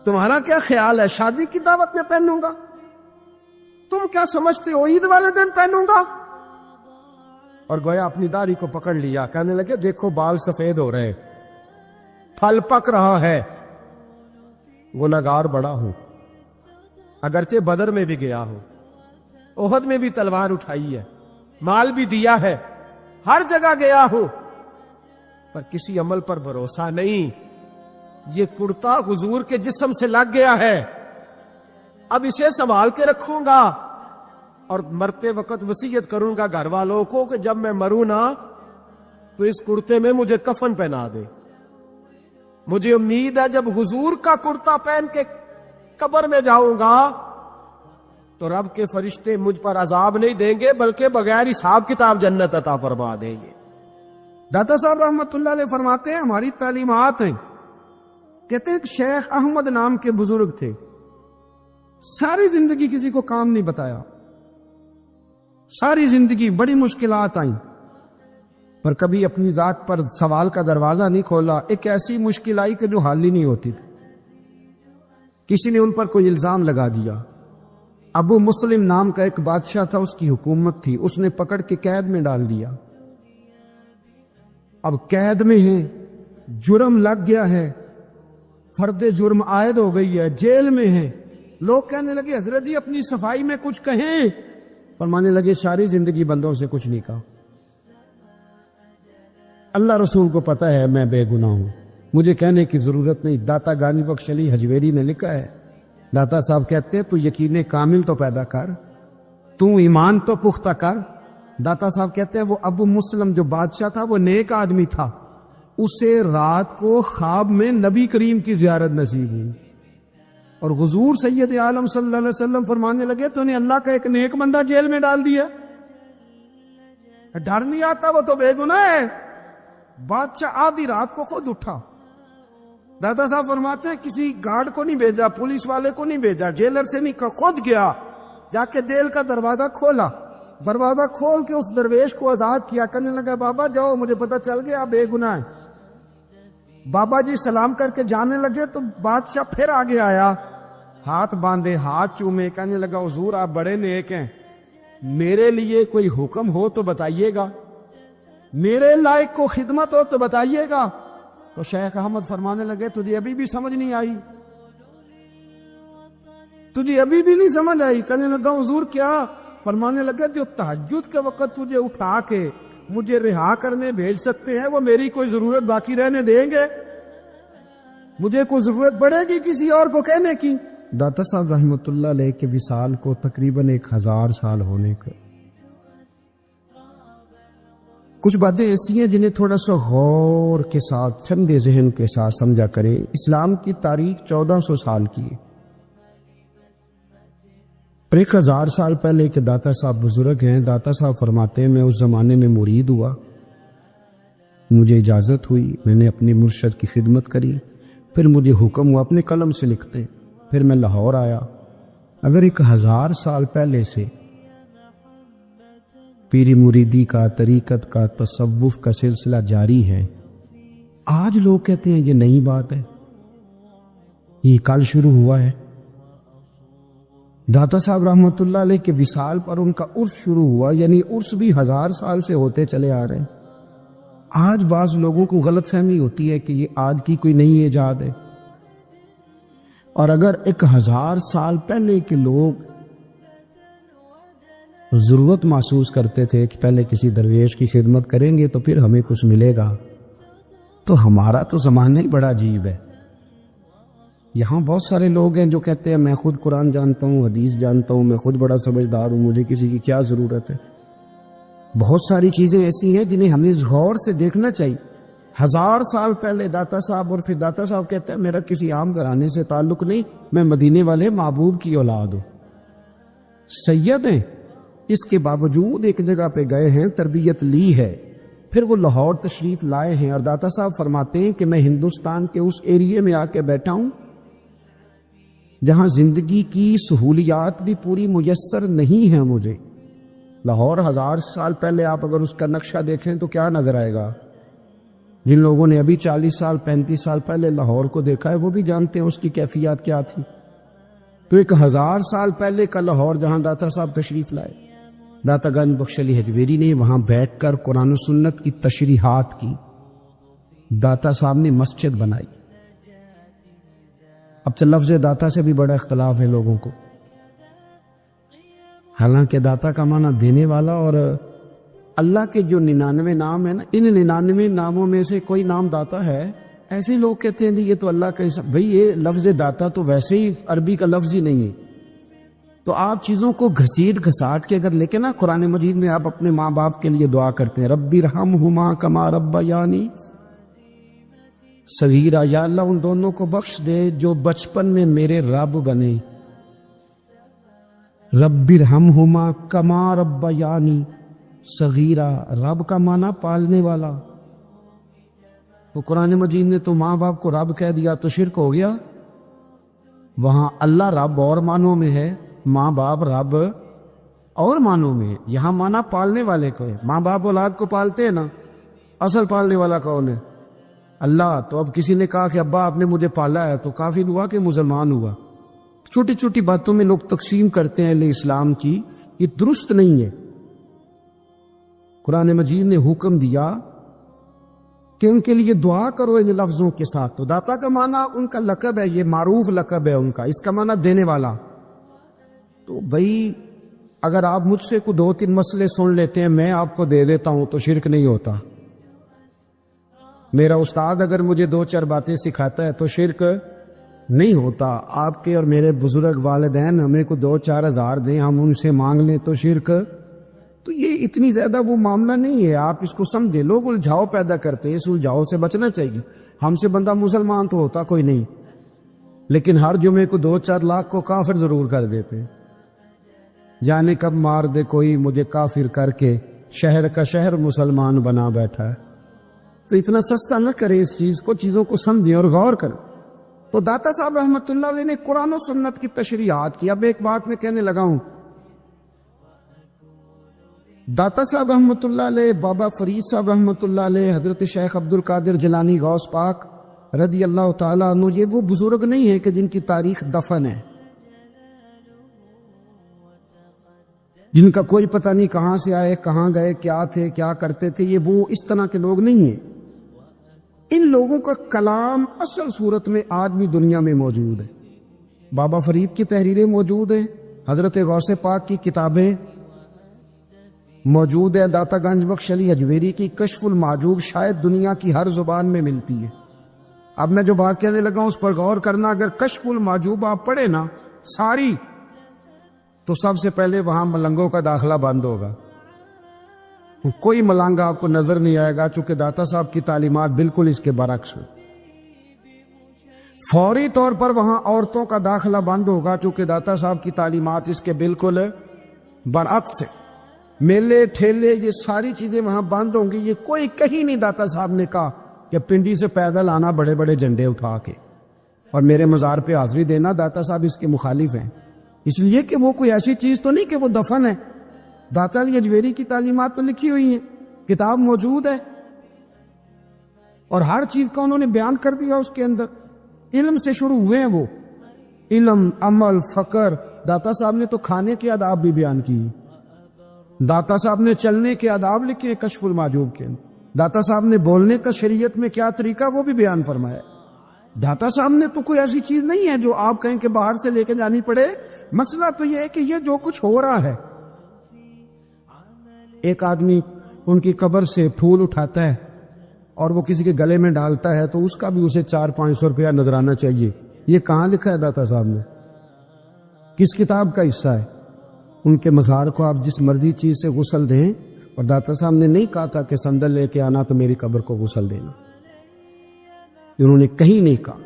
تمہارا کیا خیال ہے شادی کی دعوت میں پہنوں گا؟ تم کیا سمجھتے ہو عید والے دن پہنوں گا؟ اور گویا اپنی داڑھی کو پکڑ لیا. کہنے لگے دیکھو بال سفید ہو رہے، پھل پک رہا ہے. گنہگار بڑا ہوں، اگرچہ بدر میں بھی گیا ہوں، احد میں بھی تلوار اٹھائی ہے، مال بھی دیا ہے، ہر جگہ گیا ہوں، پر کسی عمل پر بھروسہ نہیں. یہ کرتا حضور کے جسم سے لگ گیا ہے، اب اسے سنبھال کے رکھوں گا اور مرتے وقت وصیت کروں گا گھر والوں کو کہ جب میں مروں نا تو اس کرتے میں مجھے کفن پہنا دے. مجھے امید ہے جب حضور کا کرتا پہن کے قبر میں جاؤں گا تو رب کے فرشتے مجھ پر عذاب نہیں دیں گے بلکہ بغیر حساب کتاب جنت عطا فرما دیں گے. داتا صاحب رحمت اللہ علیہ فرماتے ہیں ہماری تعلیمات ہیں. کہتے ہیں شیخ احمد نام کے بزرگ تھے، ساری زندگی کسی کو کام نہیں بتایا، ساری زندگی بڑی مشکلات آئیں پر کبھی اپنی ذات پر سوال کا دروازہ نہیں کھولا. ایک ایسی مشکل آئی کہ جو حل ہی نہیں ہوتی تھی. کسی نے ان پر کوئی الزام لگا دیا. ابو مسلم نام کا ایک بادشاہ تھا، اس کی حکومت تھی، اس نے پکڑ کے قید میں ڈال دیا. اب قید میں ہیں، جرم لگ گیا ہے، فرد جرم عائد ہو گئی ہے، جیل میں ہیں. لوگ کہنے لگے حضرت جی اپنی صفائی میں کچھ کہیں. فرمانے لگے ساری زندگی بندوں سے کچھ نہیں کہا. اللہ رسول کو پتا ہے میں بے گناہ ہوں، مجھے کہنے کی ضرورت نہیں. داتا گانی بخش علی حجویری نے لکھا ہے، داتا صاحب کہتے ہیں تو یقین کامل تو پیدا کر، تو ایمان تو پختہ کر. داتا صاحب کہتے ہیں وہ ابو مسلم جو بادشاہ تھا وہ نیک آدمی تھا، اسے رات کو خواب میں نبی کریم کی زیارت نصیب ہوئی اور حضور سید عالم صلی اللہ علیہ وسلم فرمانے لگے تو نے اللہ کا ایک نیک بندہ جیل میں ڈال دیا. ڈر نہیں آتا؟ وہ تو بے گناہ ہے. بادشاہ آدھی رات کو خود اٹھا. دادا صاحب فرماتے ہیں کسی گارڈ کو نہیں بھیجا، پولیس والے کو نہیں بھیجا، جیلر سے نہیں کہا، خود گیا، جا کے جیل کا دروازہ کھولا. دروازہ کھول کے اس درویش کو آزاد کیا. کہنے لگا بابا جاؤ، مجھے پتا چل گیا آپ بے گناہ ہیں. بابا جی سلام کر کے جانے لگے تو بادشاہ پھر آگے آیا، ہاتھ باندھے، ہاتھ چومے. کہنے لگا حضور آپ بڑے نیک ہیں، میرے لیے کوئی حکم ہو تو بتائیے گا، میرے لائق کو خدمت ہو تو بتائیے گا. تو شیخ احمد فرمانے لگے تجھے ابھی بھی سمجھ نہیں آئی، تجھے ابھی بھی نہیں سمجھ آئی. کہنے لگا حضور کیا؟ فرمانے لگے جو تہجد کے وقت تجھے اٹھا کے مجھے رہا کرنے بھیج سکتے ہیں وہ میری کوئی ضرورت باقی رہنے دیں گے؟ مجھے کوئی ضرورت پڑے گی کسی اور کو کہنے کی؟ داتا صاحب رحمت اللہ علیہ کے وصال کو تقریباً 1000 سال ہونے کا. کچھ باتیں ایسی ہیں جنہیں تھوڑا سا غور کے ساتھ، ٹھنڈے ذہن کے ساتھ سمجھا کرے. اسلام کی تاریخ 1400 سال کی ہے، پر 1000 سال پہلے کے داتا صاحب بزرگ ہیں. داتا صاحب فرماتے ہیں میں اس زمانے میں مرید ہوا، مجھے اجازت ہوئی، میں نے اپنی مرشد کی خدمت کری، پھر مجھے حکم ہوا اپنے قلم سے لکھتے، پھر میں لاہور آیا. اگر 1000 سال پہلے سے پیری مریدی کا، طریقت کا، تصوف کا سلسلہ جاری ہے، آج لوگ کہتے ہیں یہ نئی بات ہے، یہ کل شروع ہوا ہے. داتا صاحب رحمت اللہ علیہ کے وصال پر ان کا عرس شروع ہوا، یعنی عرس بھی 1000 سال سے ہوتے چلے آ رہے ہیں. آج بعض لوگوں کو غلط فہمی ہوتی ہے کہ یہ آج کی کوئی نئی ایجاد ہے، اور اگر 1000 سال پہلے کے لوگ ضرورت محسوس کرتے تھے کہ پہلے کسی درویش کی خدمت کریں گے تو پھر ہمیں کچھ ملے گا، تو ہمارا تو زمانہ ہی بڑا عجیب ہے. یہاں بہت سارے لوگ ہیں جو کہتے ہیں میں خود قرآن جانتا ہوں، حدیث جانتا ہوں، میں خود بڑا سمجھدار ہوں، مجھے کسی کی کیا ضرورت ہے. بہت ساری چیزیں ایسی ہیں جنہیں ہمیں غور سے دیکھنا چاہیے. 1000 سال پہلے داتا صاحب، اور پھر داتا صاحب کہتے ہیں میرا کسی عام گھرانے سے تعلق نہیں، میں مدینے والے محبوب کی اولاد ہوں، سید ہیں، اس کے باوجود ایک جگہ پہ گئے ہیں، تربیت لی ہے، پھر وہ لاہور تشریف لائے ہیں، اور داتا صاحب فرماتے ہیں کہ میں ہندوستان کے اس ایریے میں آ کے بیٹھا ہوں جہاں زندگی کی سہولیات بھی پوری میسر نہیں ہیں مجھے۔ لاہور 1000 سال پہلے آپ اگر اس کا نقشہ دیکھیں تو کیا نظر آئے گا؟ جن لوگوں نے ابھی 40 سال 35 سال پہلے لاہور کو دیکھا ہے وہ بھی جانتے ہیں اس کی کیفیات کیا تھی۔ تو ایک 1000 سال پہلے کا لاہور جہاں داتا صاحب تشریف لائے، داتا گنج بخش علی حجویری نے وہاں بیٹھ کر قرآن و سنت کی تشریحات کی، داتا صاحب نے مسجد بنائی۔ اب تو لفظ داتا سے بھی بڑا اختلاف ہے لوگوں کو، حالانکہ داتا کا معنی دینے والا، اور اللہ کے جو 99 نام ہیں نا، ان 99 ناموں میں سے کوئی نام داتا ہے۔ ایسے لوگ کہتے ہیں یہ تو اللہ کا بھئی یہ لفظ داتا تو ویسے ہی عربی کا لفظ ہی نہیں ہے، تو آپ چیزوں کو گھسیٹ گھساٹ کے اگر لے کے نا قرآن مجید میں آپ اپنے ماں باپ کے لیے دعا کرتے ہیں، ربی ارحمہما کما ربیانی صغیرا، یا اللہ ان دونوں کو بخش دے جو بچپن میں میرے رب بنے۔ رب ارحمہما کما ربیانی صغیرا، رب کا معنی پالنے والا، تو قرآن مجید نے تو ماں باپ کو رب کہہ دیا تو شرک ہو گیا۔ وہاں اللہ رب اور معنوں میں ہے، ماں باپ رب اور معنوں میں ہے، یہاں معنی پالنے والے کو ہے۔ ماں باپ اولاد کو پالتے ہیں نا، اصل پالنے والا کون ہے؟ اللہ۔ تو اب کسی نے کہا کہ ابا آپ نے مجھے پالا ہے تو کافر ہوا کہ مسلمان ہوا؟ چھوٹی چھوٹی باتوں میں لوگ تقسیم کرتے ہیں اہل اسلام کی، یہ درست نہیں ہے۔ قرآن مجید نے حکم دیا کہ ان کے لیے دعا کرو ان لفظوں کے ساتھ، تو داتا کا معنی ان کا لقب ہے، یہ معروف لقب ہے ان کا، اس کا معنی دینے والا۔ تو بھائی اگر آپ مجھ سے کوئی 2-3 مسئلے سن لیتے ہیں میں آپ کو دے دیتا ہوں تو شرک نہیں ہوتا۔ میرا استاد اگر مجھے 2-4 باتیں سکھاتا ہے تو شرک نہیں ہوتا۔ آپ کے اور میرے بزرگ والدین ہمیں کو 2-4 ہزار دیں، ہم ان سے مانگ لیں تو شرک، تو یہ اتنی زیادہ وہ معاملہ نہیں ہے۔ آپ اس کو سمجھے، لوگ الجھاؤ پیدا کرتے ہیں، اس الجھاؤ سے بچنا چاہیے۔ ہم سے بندہ مسلمان تو ہوتا کوئی نہیں، لیکن ہر جمعے کو 2-4 لاکھ کو کافر ضرور کر دیتے۔ جانے کب مار دے کوئی مجھے کافر کر کے، شہر کا شہر مسلمان بنا بیٹھا ہے۔ تو اتنا سستا نہ کرے اس چیز کو، چیزوں کو سمجھیں اور غور کریں۔ تو داتا صاحب رحمۃ اللہ علیہ نے قرآن و سنت کی تشریحات کی۔ اب ایک بات میں کہنے لگا ہوں، داتا صاحب رحمۃ اللہ علیہ، بابا فرید صاحب رحمۃ اللہ علیہ، حضرت شیخ عبد القادر جیلانی غوث پاک رضی اللہ تعالیٰ عنہ، یہ وہ بزرگ نہیں ہے کہ جن کی تاریخ دفن ہے، جن کا کوئی پتہ نہیں کہاں سے آئے، کہاں گئے، کیا تھے، کیا کرتے تھے، یہ وہ اس طرح کے لوگ نہیں ہیں۔ ان لوگوں کا کلام اصل صورت میں آج بھی دنیا میں موجود ہے۔ بابا فرید کی تحریریں موجود ہیں، حضرت غوث پاک کی کتابیں موجود ہیں، داتا گنج بخش علی حجویری کی کشف المعجوب شاید دنیا کی ہر زبان میں ملتی ہے۔ اب میں جو بات کہنے لگا ہوں اس پر غور کرنا، اگر کشف المعجوب آپ پڑھے نا ساری، تو سب سے پہلے وہاں ملنگوں کا داخلہ بند ہوگا، کوئی ملنگا آپ کو نظر نہیں آئے گا، چونکہ داتا صاحب کی تعلیمات بالکل اس کے برعکس ہیں۔ فوری طور پر وہاں عورتوں کا داخلہ بند ہوگا، چونکہ داتا صاحب کی تعلیمات اس کے بالکل برعکس ہے۔ میلے ٹھیلے یہ ساری چیزیں وہاں بند ہوں گی۔ یہ کوئی کہیں نہیں داتا صاحب نے کہا کہ پنڈی سے پیدل آنا بڑے بڑے جھنڈے اٹھا کے اور میرے مزار پہ حاضری دینا، داتا صاحب اس کے مخالف ہیں، اس لیے کہ وہ کوئی ایسی چیز تو نہیں کہ وہ دفن ہے۔ داتا علی حجویری کی تعلیمات تو لکھی ہوئی ہیں، کتاب موجود ہے، اور ہر چیز کا انہوں نے بیان کر دیا اس کے اندر۔ علم سے شروع ہوئے ہیں وہ، علم، عمل، فقر۔ داتا صاحب نے تو کھانے کے آداب بھی بیان کی، داتا صاحب نے چلنے کے آداب لکھے کشف المعجوب کے اندر، داتا صاحب نے بولنے کا شریعت میں کیا طریقہ وہ بھی بیان فرمایا۔ داتا صاحب نے تو کوئی ایسی چیز نہیں ہے جو آپ کہیں کہ باہر سے لے کے جانی پڑے۔ مسئلہ تو یہ ہے کہ یہ جو کچھ ہو رہا ہے، ایک آدمی ان کی قبر سے پھول اٹھاتا ہے اور وہ کسی کے گلے میں ڈالتا ہے تو اس کا بھی اسے 400-500 روپیہ نذرانہ چاہیے۔ یہ کہاں لکھا ہے داتا صاحب نے؟ کس کتاب کا حصہ ہے؟ ان کے مزار کو آپ جس مرضی چیز سے غسل دیں، اور داتا صاحب نے نہیں کہا تھا کہ سندل لے کے آنا تو میری قبر کو غسل دینا، انہوں نے کہیں نہیں کہا۔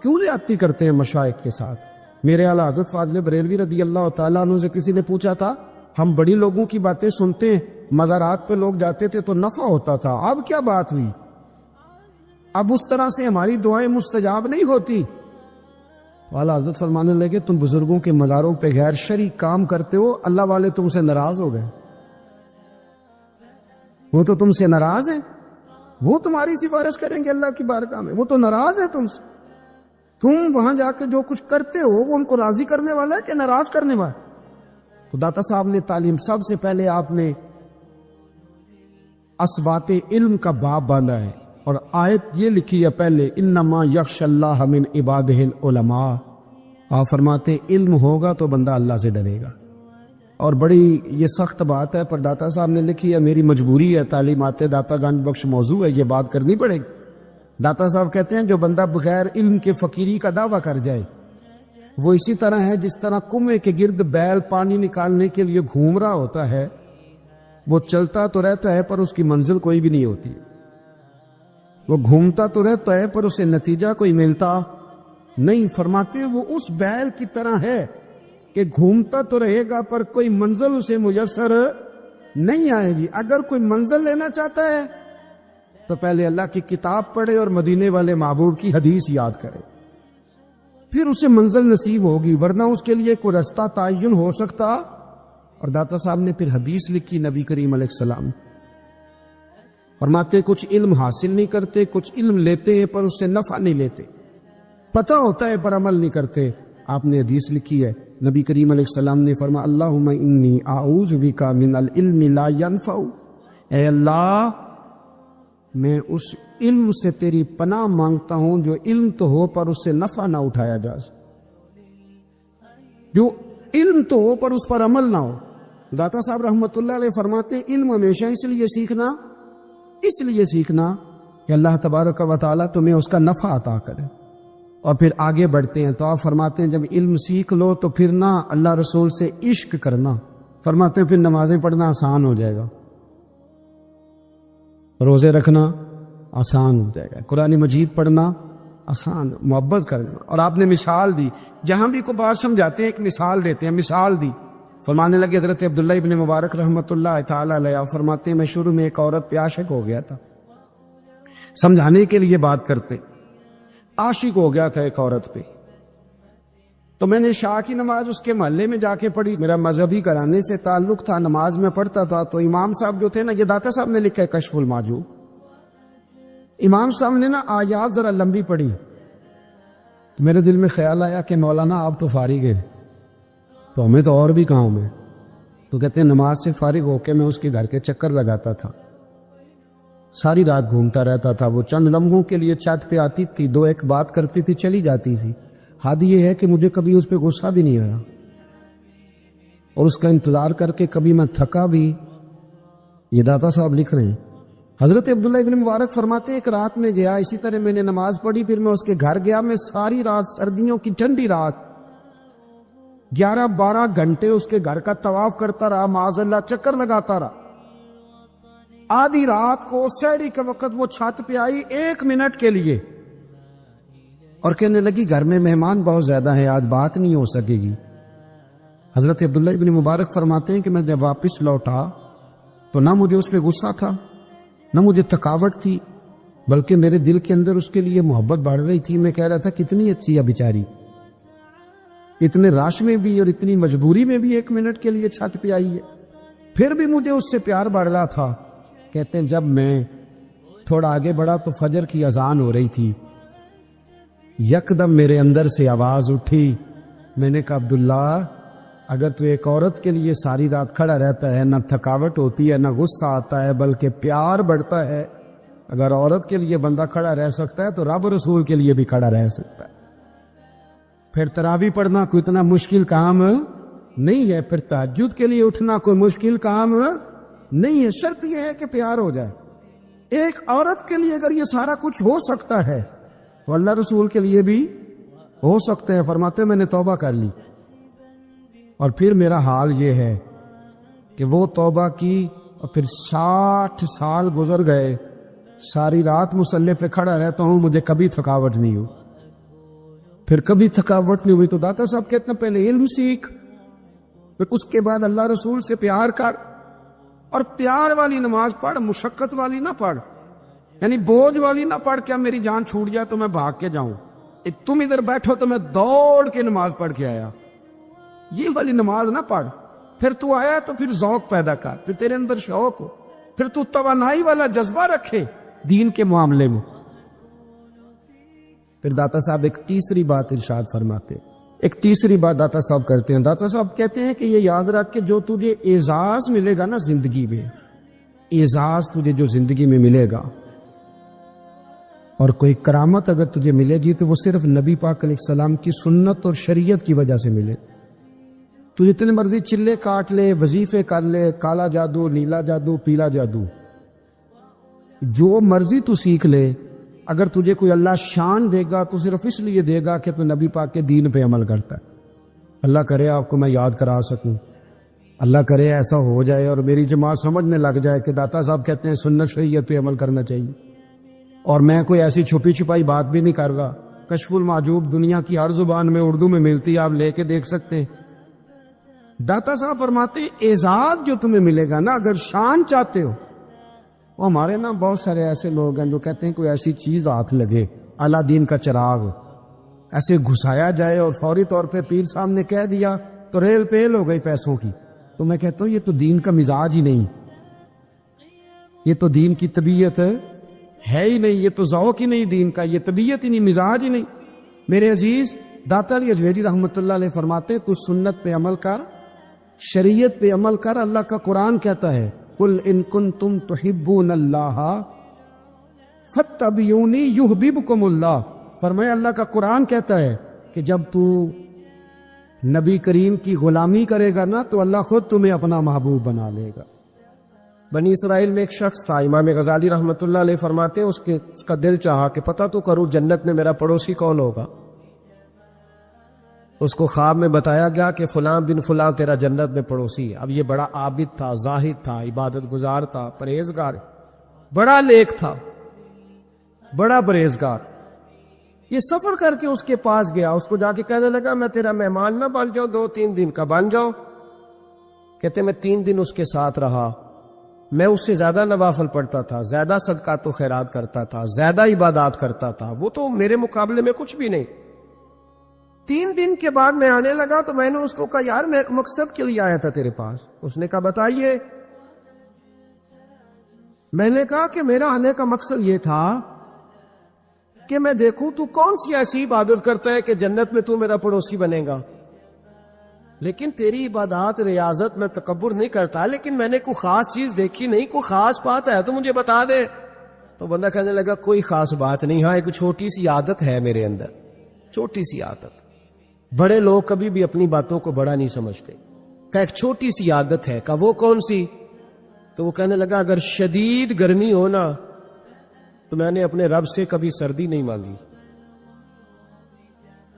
کیوں زیادتی کرتے ہیں مشائخ کے ساتھ؟ میرے اعلیٰ حضرت فاضل بریلوی رضی اللہ تعالیٰ عنہ سے کسی نے پوچھا تھا ہم بڑی لوگوں کی باتیں سنتے ہیں، مزارات پہ لوگ جاتے تھے تو نفع ہوتا تھا، اب کیا بات ہوئی؟ اب اس طرح سے ہماری دعائیں مستجاب نہیں ہوتی۔ والا حضرت فرمانے لگے تم بزرگوں کے مزاروں پہ غیر شرعی کام کرتے ہو، اللہ والے تم سے ناراض ہو گئے، وہ تو تم سے ناراض ہیں، وہ تمہاری سفارش کریں گے اللہ کی بارگاہ میں، وہ تو ناراض ہے تم سے، تم وہاں جا کے جو کچھ کرتے ہو وہ ان کو راضی کرنے والا ہے کہ ناراض کرنے والا؟ تو داتا صاحب نے تعلیم، سب سے پہلے آپ نے اسبات علم کا باب باندھا ہے، اور آیت یہ لکھی ہے پہلے، انما یخش اللہ من عبادہ العلماء۔ آپ فرماتے علم ہوگا تو بندہ اللہ سے ڈرے گا، اور بڑی یہ سخت بات ہے پر داتا صاحب نے لکھی ہے، میری مجبوری ہے، تعلیمات داتا گنج بخش موضوع ہے، یہ بات کرنی پڑے گی۔ داتا صاحب کہتے ہیں جو بندہ بغیر علم کے فقیری کا دعویٰ کر جائے وہ اسی طرح ہے جس طرح کنویں کے گرد بیل پانی نکالنے کے لیے گھوم رہا ہوتا ہے، وہ چلتا تو رہتا ہے پر اس کی منزل کوئی بھی نہیں ہوتی، وہ گھومتا تو رہتا ہے پر اسے نتیجہ کوئی ملتا نہیں۔ فرماتے ہیں وہ اس بیل کی طرح ہے کہ گھومتا تو رہے گا پر کوئی منزل اسے میسر نہیں آئے گی۔ اگر کوئی منزل لینا چاہتا ہے تو پہلے اللہ کی کتاب پڑھے اور مدینے والے محبوب کی حدیث یاد کرے، پھر اسے منزل نصیب ہوگی، ورنہ اس کے لیے کوئی رستہ تعین ہو سکتا۔ اور داتا صاحب نے پھر حدیث لکھی نبی کریم علیہ السلام، فرماتے کچھ علم حاصل نہیں کرتے، کچھ علم لیتے ہیں پر اس سے نفع نہیں لیتے، پتہ ہوتا ہے پر عمل نہیں کرتے۔ آپ نے حدیث لکھی ہے، نبی کریم علیہ السلام نے فرمایا اللہم انی اعوذ بک من العلم لا ینفع، اے اللہ میں اس علم سے تیری پناہ مانگتا ہوں جو علم تو ہو پر اس سے نفع نہ اٹھایا جا سکے، جو علم تو ہو پر اس پر عمل نہ ہو۔ داتا صاحب رحمۃ اللہ علیہ فرماتے علم ہمیشہ اس لیے سیکھنا کہ اللہ تبارک و تعالیٰ تمہیں اس کا نفع عطا کرے، اور پھر آگے بڑھتے ہیں تو آپ فرماتے ہیں جب علم سیکھ لو تو پھر نہ اللہ رسول سے عشق کرنا، فرماتے ہیں پھر نمازیں پڑھنا آسان ہو جائے گا، روزے رکھنا آسان ہو جائے گا، قرآن مجید پڑھنا آسان، محبت کرنا۔ اور آپ نے مثال دی، جہاں بھی کوئی بات سمجھاتے ہیں ایک مثال دیتے ہیں، مثال دی، فرمانے لگے حضرت عبداللہ ابن مبارک رحمۃ اللہ تعالی علیہ فرماتے ہیں میں شروع میں ایک عورت پہ عاشق ہو گیا تھا، سمجھانے کے لیے بات کرتے، عاشق ہو گیا تھا ایک عورت پہ، تو میں نے عشاء کی نماز اس کے محلے میں جا کے پڑھی، میرا مذہبی گھرانے سے تعلق تھا، نماز میں پڑھتا تھا، تو امام صاحب جو تھے نا، یہ داتا صاحب نے لکھا ہے کشف المعجوب، امام صاحب نے نا آیات ذرا لمبی پڑھی، تو میرے دل میں خیال آیا کہ مولانا آپ تو فارغ ہیں تو ہمیں تو اور بھی کام ہے، تو کہتے ہیں نماز سے فارغ ہو کے میں اس کے گھر کے چکر لگاتا تھا، ساری رات گھومتا رہتا تھا، وہ چند لمحوں کے لیے چھت پہ آتی تھی، دو ایک بات کرتی تھی چلی جاتی تھی، حد یہ ہے کہ مجھے کبھی اس پہ غصہ بھی نہیں آیا، اور اس کا انتظار کر کے کبھی میں تھکا بھی۔ یہ داتا صاحب لکھ رہے ہیں، حضرت عبداللہ ابن مبارک فرماتے ایک رات میں گیا، اسی طرح میں نے نماز پڑھی، پھر میں اس کے گھر گیا، میں ساری رات، سردیوں کی ٹھنڈی رات 11-12 گھنٹے اس کے گھر کا طواف کرتا رہا، معاذ اللہ چکر لگاتا رہا۔ آدھی رات کو سحری کے وقت وہ چھت پہ آئی 1 منٹ کے لیے اور کہنے لگی گھر میں مہمان بہت زیادہ ہیں، آج بات نہیں ہو سکے گی۔ حضرت عبداللہ ابن مبارک فرماتے ہیں کہ میں جب واپس لوٹا تو نہ مجھے اس پہ غصہ تھا، نہ مجھے تھکاوٹ تھی، بلکہ میرے دل کے اندر اس کے لیے محبت بڑھ رہی تھی۔ میں کہہ رہا تھا کتنی اچھی ہے بیچاری، اتنے راش میں بھی اور اتنی مجبوری میں بھی 1 منٹ کے لیے چھت پہ آئی ہے، پھر بھی مجھے اس سے پیار بڑھ رہا تھا۔ کہتے ہیں جب میں تھوڑا آگے بڑھا تو فجر کی اذان ہو رہی تھی، یکدم میرے اندر سے آواز اٹھی، میں نے کہا عبداللہ اگر تو ایک عورت کے لیے ساری رات کھڑا رہتا ہے، نہ تھکاوٹ ہوتی ہے، نہ غصہ آتا ہے، بلکہ پیار بڑھتا ہے، اگر عورت کے لیے بندہ کھڑا رہ سکتا ہے تو رب رسول کے لیے بھی کھڑا رہ سکتا ہے۔ پھر تراویح پڑھنا کوئی اتنا مشکل کام نہیں ہے، پھر تہجد کے لیے اٹھنا کوئی مشکل کام نہیں ہے، شرط یہ ہے کہ پیار ہو جائے۔ ایک عورت کے لیے اگر یہ سارا کچھ ہو سکتا ہے تو اللہ رسول کے لیے بھی ہو سکتے ہیں۔ فرماتے میں نے توبہ کر لی، اور پھر میرا حال یہ ہے کہ وہ توبہ کی اور پھر 60 سال گزر گئے، ساری رات مصلی پہ کھڑا رہتا ہوں، مجھے کبھی تھکاوٹ نہیں ہوئی، پھر کبھی تھکاوٹ نہیں ہوئی۔ تو داتا صاحب کہتے ہیں پہلے علم سیکھ، پھر اس کے بعد اللہ رسول سے پیار کر، اور پیار والی نماز پڑھ، مشقت والی نہ پڑھ، یعنی بوجھ والی نہ پڑھ کیا میری جان چھوٹ جائے تو میں بھاگ کے جاؤں، تم ادھر بیٹھو تو میں دوڑ کے نماز پڑھ کے آیا، یہ والی نماز نہ پڑھ۔ پھر تو آیا تو پھر ذوق پیدا کر، پھر تیرے اندر شوق ہو، پھر تو توانائی والا جذبہ رکھے دین کے معاملے میں۔ پھر داتا صاحب ایک تیسری بات ارشاد فرماتے، ایک تیسری بات داتا صاحب کرتے ہیں۔ داتا صاحب کہتے ہیں کہ یہ یاد رکھ کہ جو تجھے اعزاز ملے گا نا زندگی میں، اعزاز تجھے جو زندگی میں ملے گا اور کوئی کرامت اگر تجھے ملے گی تو وہ صرف نبی پاک علیہ السلام کی سنت اور شریعت کی وجہ سے ملے۔ تو جتنے مرضی چلے کاٹ لے، وظیفے کر لے، کالا جادو، نیلا جادو، پیلا جادو، جو مرضی تو سیکھ لے، اگر تجھے کوئی اللہ شان دے گا تو صرف اس لیے دے گا کہ تو نبی پاک کے دین پہ عمل کرتا ہے۔ اللہ کرے آپ کو میں یاد کرا سکوں، اللہ کرے ایسا ہو جائے اور میری جماعت سمجھنے لگ جائے کہ داتا صاحب کہتے ہیں سنت شریعت پہ عمل کرنا چاہیے، اور میں کوئی ایسی چھپی چھپائی بات بھی نہیں کر رہا۔ کشف المعجوب دنیا کی ہر زبان میں اردو میں ملتی ہے، آپ لے کے دیکھ سکتے ہیں۔ داتا صاحب فرماتے اعزاز جو تمہیں ملے گا نا، اگر شان چاہتے ہو، وہ ہمارے نا بہت سارے ایسے لوگ ہیں جو کہتے ہیں کوئی ایسی چیز ہاتھ لگے، اعلیٰ دین کا چراغ ایسے گھسایا جائے اور فوری طور پہ پیر صاحب نے کہہ دیا تو ریل پیل ہو گئی پیسوں کی، تو میں کہتا ہوں یہ تو دین کا مزاج ہی نہیں، یہ تو دین کی طبیعت ہے ہی نہیں، یہ تو ذوق ہی نہیں دین کا، یہ طبیعت ہی نہیں، مزاج ہی نہیں۔ میرے عزیز داتا علی اجویری رحمۃ اللہ علیہ فرماتے تو سنت پہ عمل کر، شریعت پہ عمل کر۔ اللہ کا قرآن کہتا ہے قل ان کنتم تحبون اللہ فاتبعونی یحببکم اللہ، فرمایا اللہ کا قرآن کہتا ہے کہ جب تو نبی کریم کی غلامی کرے گا نا تو اللہ خود تمہیں اپنا محبوب بنا لے گا۔ بنی اسرائیل میں ایک شخص تھا، امام غزالی رحمۃ اللہ علیہ فرماتے ہیں اس کا دل چاہا کہ پتہ تو کروں جنت میں میرا پڑوسی کون ہوگا۔ اس کو خواب میں بتایا گیا کہ فلاں بن فلاں تیرا جنت میں پڑوسی ہے۔ اب یہ بڑا عابد تھا، زاہد تھا، عبادت گزار تھا، پرہیزگار، بڑا نیک تھا، بڑا پرہیزگار۔ یہ سفر کر کے اس کے پاس گیا، اس کو جا کے کہنے لگا میں تیرا مہمان نہ بن جاؤں، 2-3 دن کا بن جاؤ۔ کہتے میں 3 دن اس کے ساتھ رہا، میں اس سے زیادہ نوافل پڑھتا تھا، زیادہ صدقات و خیرات کرتا تھا، زیادہ عبادات کرتا تھا، وہ تو میرے مقابلے میں کچھ بھی نہیں۔ 3 دن کے بعد میں آنے لگا تو میں نے اس کو کہا یار میں ایک مقصد کے لیے آیا تھا تیرے پاس۔ اس نے کہا بتائیے۔ میں نے کہا کہ میرا آنے کا مقصد یہ تھا کہ میں دیکھوں تو کون سی ایسی عبادت کرتا ہے کہ جنت میں تو میرا پڑوسی بنے گا، لیکن تیری عبادات ریاضت میں تکبر نہیں کرتا، لیکن میں نے کوئی خاص چیز دیکھی نہیں، کوئی خاص بات ہے تو مجھے بتا دے۔ تو بندہ کہنے لگا کوئی خاص بات نہیں، ہاں ایک چھوٹی سی عادت ہے میرے اندر، چھوٹی سی عادت۔ بڑے لوگ کبھی بھی اپنی باتوں کو بڑا نہیں سمجھتے، کہ ایک چھوٹی سی عادت ہے، کہ وہ کون سی؟ تو وہ کہنے لگا اگر شدید گرمی ہو نا تو میں نے اپنے رب سے کبھی سردی نہیں مانگی،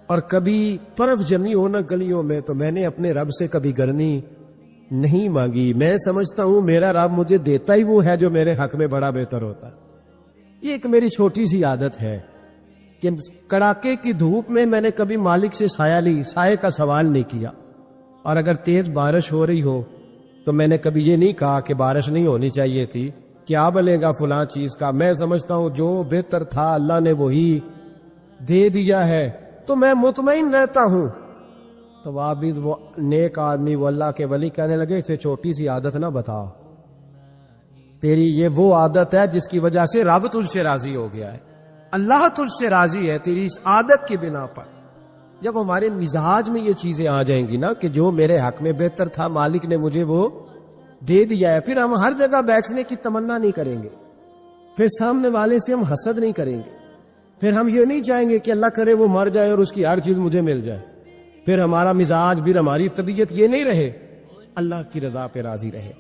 اور کبھی برف جمی ہو نا گلیوں میں تو میں نے اپنے رب سے کبھی گرمی نہیں مانگی۔ میں سمجھتا ہوں میرا رب مجھے دیتا ہی وہ ہے جو میرے حق میں بڑا بہتر ہوتا۔ یہ ایک میری چھوٹی سی عادت ہے کہ کڑاکے کی دھوپ میں نے کبھی مالک سے سایہ کا سوال نہیں کیا، اور اگر تیز بارش ہو رہی ہو تو میں نے کبھی یہ نہیں کہا کہ بارش نہیں ہونی چاہیے تھی، کیا بنے گا فلاں چیز کا۔ میں سمجھتا ہوں جو بہتر تھا اللہ نے وہی دے دیا ہے تو میں مطمئن رہتا ہوں۔ تو عابد وہ نیک آدمی وہ اللہ کے ولی کہنے لگے اسے چھوٹی سی عادت نہ بتا، تیری یہ وہ عادت ہے جس کی وجہ سے رب تجھ سے راضی ہو گیا ہے، اللہ تجھ سے راضی ہے تیری اس عادت کی بنا پر۔ جب ہمارے مزاج میں یہ چیزیں آ جائیں گی نا کہ جو میرے حق میں بہتر تھا مالک نے مجھے وہ دے دیا ہے، پھر ہم ہر جگہ بیٹھنے کی تمنا نہیں کریں گے، پھر سامنے والے سے ہم حسد نہیں کریں گے، پھر ہم یہ نہیں چاہیں گے کہ اللہ کرے وہ مر جائے اور اس کی ہر چیز مجھے مل جائے، پھر ہمارا مزاج پھر ہماری طبیعت یہ نہیں رہے، اللہ کی رضا پہ راضی رہے،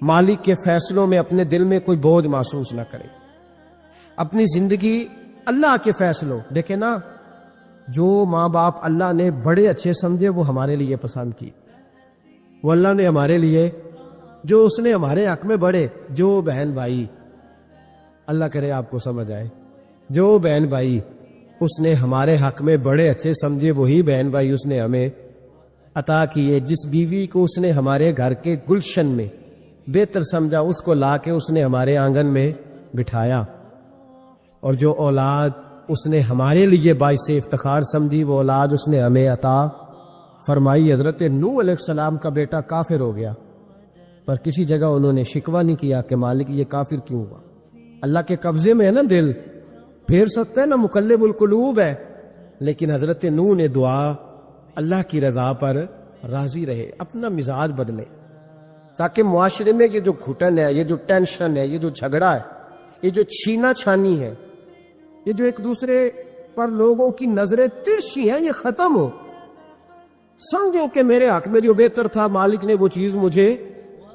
مالک کے فیصلوں میں اپنے دل میں کوئی بوجھ محسوس نہ کرے، اپنی زندگی اللہ کے فیصلوں۔ دیکھیں نا جو ماں باپ اللہ نے بڑے اچھے سمجھے وہ ہمارے لیے پسند کی، وہ اللہ نے ہمارے لیے جو اس نے ہمارے حق میں بڑے، جو بہن بھائی اللہ کرے آپ کو سمجھ آئے، جو بہن بھائی اس نے ہمارے حق میں بڑے اچھے سمجھے وہی بہن بھائی اس نے ہمیں عطا کیے، جس بیوی کو اس نے ہمارے گھر کے گلشن میں بہتر سمجھا اس کو لا کے اس نے ہمارے آنگن میں بٹھایا، اور جو اولاد اس نے ہمارے لیے باعث افتخار سمجھی وہ اولاد اس نے ہمیں عطا فرمائی۔ حضرت نوح علیہ السلام کا بیٹا کافر ہو گیا، پر کسی جگہ انہوں نے شکوہ نہیں کیا کہ مالک یہ کافر کیوں ہوا۔ اللہ کے قبضے میں ہے نا دل، پھیر سکتا ہے نا، مقلب القلوب ہے، لیکن حضرت نوح نے دعا اللہ کی رضا پر راضی رہے، اپنا مزاج بدلے، تاکہ معاشرے میں یہ جو گھٹن ہے، یہ جو ٹینشن ہے، یہ جو جھگڑا ہے، یہ جو چھینا چھانی ہے، یہ جو ایک دوسرے پر لوگوں کی نظریں ترچھی ہیں، یہ ختم ہو۔ سمجھو کہ میرے حق میں جو بہتر تھا مالک نے وہ چیز مجھے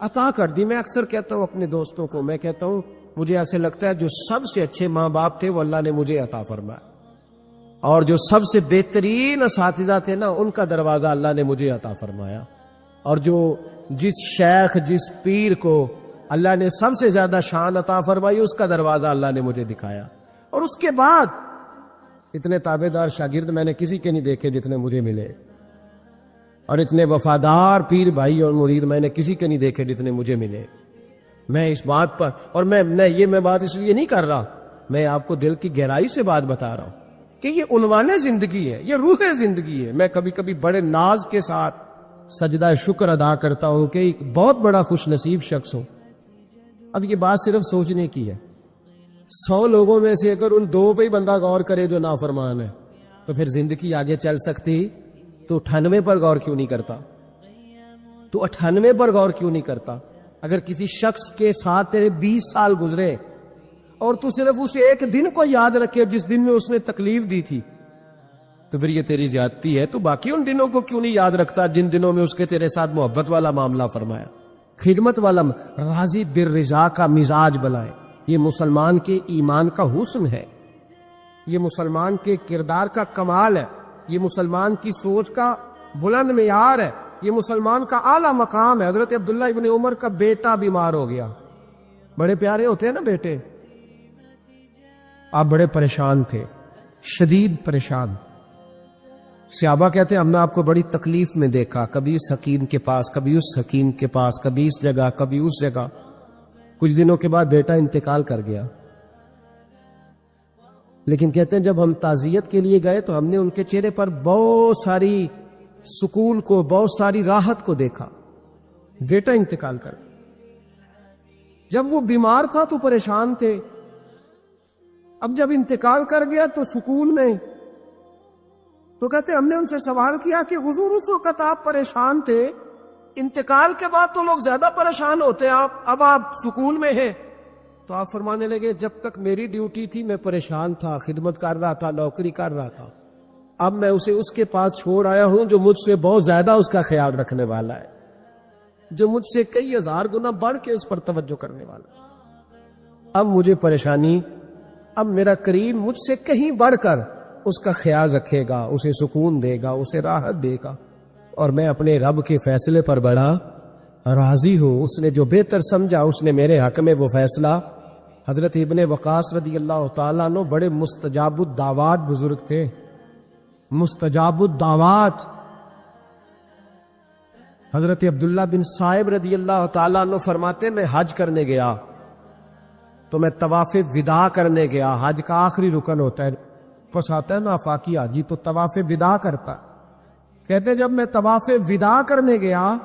عطا کر دی۔ میں اکثر کہتا ہوں اپنے دوستوں کو، میں کہتا ہوں مجھے ایسے لگتا ہے جو سب سے اچھے ماں باپ تھے وہ اللہ نے مجھے عطا فرمایا، اور جو سب سے بہترین اساتذہ تھے نا ان کا دروازہ اللہ نے مجھے عطا فرمایا، اور جو جس شیخ جس پیر کو اللہ نے سب سے زیادہ شان عطا فرمائی اس کا دروازہ اللہ نے مجھے دکھایا۔ اور اس کے بعد اتنے تابع دار شاگرد میں نے کسی کے نہیں دیکھے جتنے مجھے ملے، اور اتنے وفادار پیر بھائی اور مرید میں نے کسی کے نہیں دیکھے جتنے مجھے ملے۔ میں اس بات پر، اور میں بات اس لیے نہیں کر رہا، میں آپ کو دل کی گہرائی سے بات بتا رہا ہوں کہ یہ عنوان زندگی ہے، یہ روح زندگی ہے۔ میں کبھی کبھی بڑے ناز کے ساتھ سجدہ شکر ادا کرتا ہوں کہ ایک بہت بڑا خوش نصیب شخص ہوں۔ اب یہ بات صرف سوچنے کی ہے، 100 لوگوں میں سے اگر ان 2 پہ ہی بندہ غور کرے جو نافرمان ہے تو پھر زندگی آگے چل سکتی؟ تو 98 پر غور کیوں نہیں کرتا؟ تو 98 پر غور کیوں نہیں کرتا؟ اگر کسی شخص کے ساتھ تیرے 20 سال گزرے اور تو صرف اس ایک دن کو یاد رکھے جس دن میں اس نے تکلیف دی تھی، تو پھر یہ تیری زیادتی ہے۔ تو باقی ان دنوں کو کیوں نہیں یاد رکھتا جن دنوں میں اس کے تیرے ساتھ محبت والا معاملہ فرمایا، خدمت والا، راضی بالرضا کا مزاج بنائے۔ یہ مسلمان کے ایمان کا حسن ہے، یہ مسلمان کے کردار کا کمال ہے، یہ مسلمان کی سوچ کا بلند معیار ہے، یہ مسلمان کا اعلیٰ مقام ہے۔ حضرت عبداللہ ابن عمر کا بیٹا بیمار ہو گیا، بڑے پیارے ہوتے ہیں نا بیٹے، آپ بڑے پریشان تھے، شدید پریشان۔ صحابہ کہتے ہیں ہم نے آپ کو بڑی تکلیف میں دیکھا، کبھی اس حکیم کے پاس، کبھی اس حکیم کے پاس، کبھی اس جگہ، کبھی اس جگہ۔ کچھ دنوں کے بعد بیٹا انتقال کر گیا، لیکن کہتے ہیں جب ہم تعزیت کے لیے گئے تو ہم نے ان کے چہرے پر بہت ساری سکون کو، بہت ساری راحت کو دیکھا۔ بیٹا انتقال کر گیا، جب وہ بیمار تھا تو پریشان تھے، اب جب انتقال کر گیا تو سکون میں۔ تو کہتے ہم نے ان سے سوال کیا کہ حضور اس وقت آپ پریشان تھے، انتقال کے بعد تو لوگ زیادہ پریشان ہوتے ہیں، اب آپ سکون میں ہیں۔ تو آپ فرمانے لگے جب تک میری ڈیوٹی تھی میں پریشان تھا، خدمت کر رہا تھا، نوکری کر رہا تھا، اب میں اسے اس کے پاس چھوڑ آیا ہوں جو مجھ سے بہت زیادہ اس کا خیال رکھنے والا ہے، جو مجھ سے کئی ہزار گنا بڑھ کے اس پر توجہ کرنے والا ہے۔ اب مجھے پریشانی، اب میرا کریم مجھ سے کہیں بڑھ کر اس کا خیال رکھے گا، اسے سکون دے گا، اسے راحت دے گا، اور میں اپنے رب کے فیصلے پر بڑا راضی ہوں۔ اس نے جو بہتر سمجھا اس نے میرے حق میں وہ فیصلہ۔ حضرت ابن وقاص رضی اللہ تعالیٰ عنہ بڑے مستجاب الدعوات بزرگ تھے، مستجاب الدعوات۔ حضرت عبداللہ بن صائب رضی اللہ تعالیٰ عنہ فرماتے میں حج کرنے گیا تو میں طواف وداع کرنے گیا، حج کا آخری رکن ہوتا ہے، پس آتا ہے نا آفاقی حاجی تو طواف وداع کرتا۔ کہتے جب میں طواف وداع کرنے گیا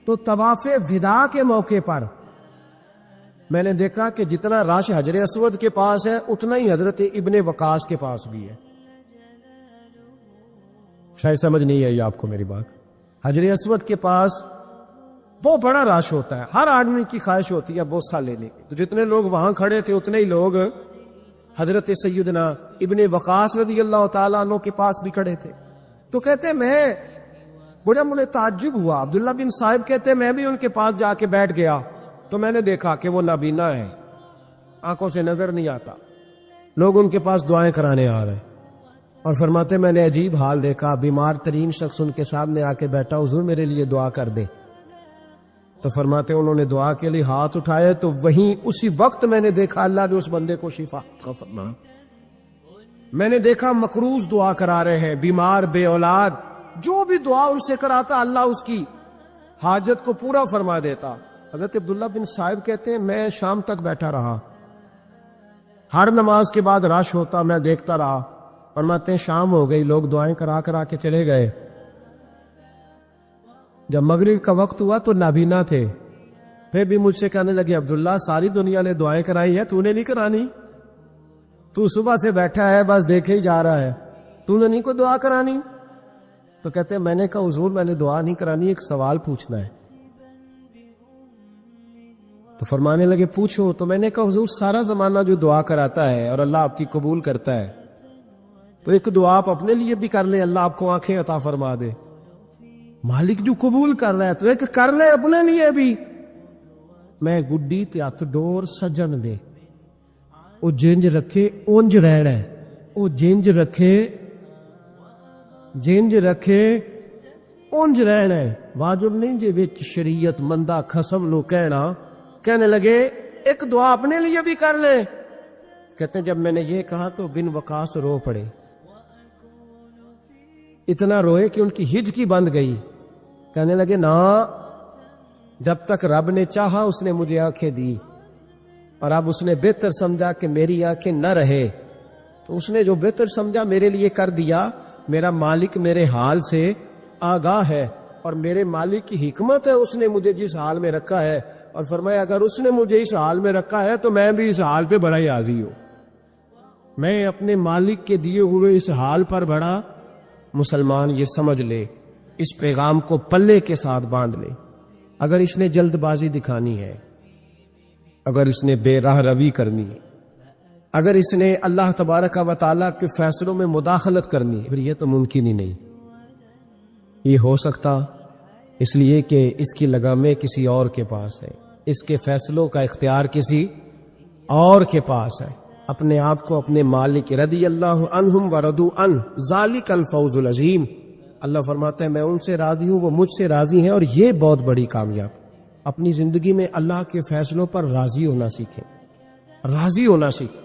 تو طواف وداع کے موقع پر میں نے دیکھا کہ جتنا رش حجر اسود کے پاس ہے اتنا ہی حضرت ابن وقاص کے پاس بھی ہے۔ شاید سمجھ نہیں آئی آپ کو میری بات۔ حجر اسود کے پاس بہت بڑا رش ہوتا ہے، ہر آدمی کی خواہش ہوتی ہے بوسہ لینے کی، تو جتنے لوگ وہاں کھڑے تھے اتنے ہی لوگ حضرت سیدنا ابن وقاص رضی اللہ تعالیٰ عنہ کے پاس بھی کھڑے تھے۔ تو کہتے میں بڑا مجھے تعجب ہوا، عبداللہ بن صائب کہتے میں بھی ان کے پاس جا کے بیٹھ گیا تو میں نے دیکھا کہ وہ نابینا ہے، آنکھوں سے نظر نہیں آتا، لوگ ان کے پاس دعائیں کرانے آ رہے ہیں، اور فرماتے میں نے عجیب حال دیکھا، بیمار ترین شخص ان کے سامنے آ کے بیٹھا، حضور میرے لیے دعا کر دیں۔ تو فرماتے انہوں نے دعا کے لیے ہاتھ اٹھائے تو وہیں اسی وقت میں نے دیکھا اللہ نے اس بندے کو شفا فرمایا۔ میں نے دیکھا مقروض دعا کرا رہے ہیں، بیمار، بے اولاد، جو بھی دعا ان سے کراتا اللہ اس کی حاجت کو پورا فرما دیتا. حضرت عبداللہ بن صائب کہتے ہیں میں شام تک بیٹھا رہا, ہر نماز کے بعد رش ہوتا, میں دیکھتا رہا. فرماتے ہیں شام ہو گئی, لوگ دعائیں کرا کے چلے گئے. جب مغرب کا وقت ہوا تو نابینا تھے, پھر بھی مجھ سے کہنے لگے عبداللہ ساری دنیا نے دعائیں کرائی ہیں, تو نے نہیں کرانی؟ تو صبح سے بیٹھا ہے بس دیکھے ہی جا رہا ہے, تو نے نہیں کوئی دعا کرانی؟ تو کہتے ہیں میں نے کہا حضور میں نے دعا نہیں کرانی, ایک سوال پوچھنا ہے. تو فرمانے لگے پوچھو. تو میں نے کہا حضور سارا زمانہ جو دعا کراتا ہے اور اللہ آپ کی قبول کرتا ہے, تو ایک دعا آپ اپنے لیے بھی کر لیں, اللہ آپ کو آنکھیں عطا فرما دے. مالک جو قبول کر رہا ہے تو ایک کر لے اپنے لیے بھی. میں گڈی تے ہتھ ڈور سجن دے, او جنج رکھے اونج رہنا ہے, او جنج رکھے اونج رہنا ہے. واجب نہیں جے وچ شریعت مندہ خصم نو کہنے لگے ایک دعا اپنے لیے بھی کر لیں. کہتے ہیں جب میں نے یہ کہا تو بن وقاص رو پڑے, اتنا روئے کہ ان کی ہجکی بند گئی. کہنے لگے نا, جب تک رب نے چاہا اس نے مجھے آنکھیں دی, اور اب اس نے بہتر سمجھا کہ میری آنکھیں نہ رہے, تو اس نے جو بہتر سمجھا میرے لیے کر دیا. میرا مالک میرے حال سے آگاہ ہے, اور میرے مالک کی حکمت ہے, اس نے مجھے جس حال میں رکھا ہے. اور فرمایا اگر اس نے مجھے اس حال میں رکھا ہے تو میں بھی اس حال پہ بڑا ہی راضی ہوں. میں اپنے مالک کے دیے ہوئے اس حال پر بڑا. مسلمان یہ سمجھ لے, اس پیغام کو پلے کے ساتھ باندھ لے. اگر اس نے جلد بازی دکھانی ہے, اگر اس نے بے راہ روی کرنی ہے, اگر اس نے اللہ تبارک و تعالیٰ کے فیصلوں میں مداخلت کرنی ہے, پھر یہ تو ممکن ہی نہیں. یہ ہو سکتا اس لیے کہ اس کی لگامیں کسی اور کے پاس ہے, اس کے فیصلوں کا اختیار کسی اور کے پاس ہے. اپنے آپ کو اپنے مالک رضی اللہ عنہم ورضوا عنہ ذالک الفوز العظیم. اللہ فرماتا ہے میں ان سے راضی ہوں, وہ مجھ سے راضی ہیں, اور یہ بہت بڑی کامیاب. اپنی زندگی میں اللہ کے فیصلوں پر راضی ہونا سیکھیں, راضی ہونا سیکھیں.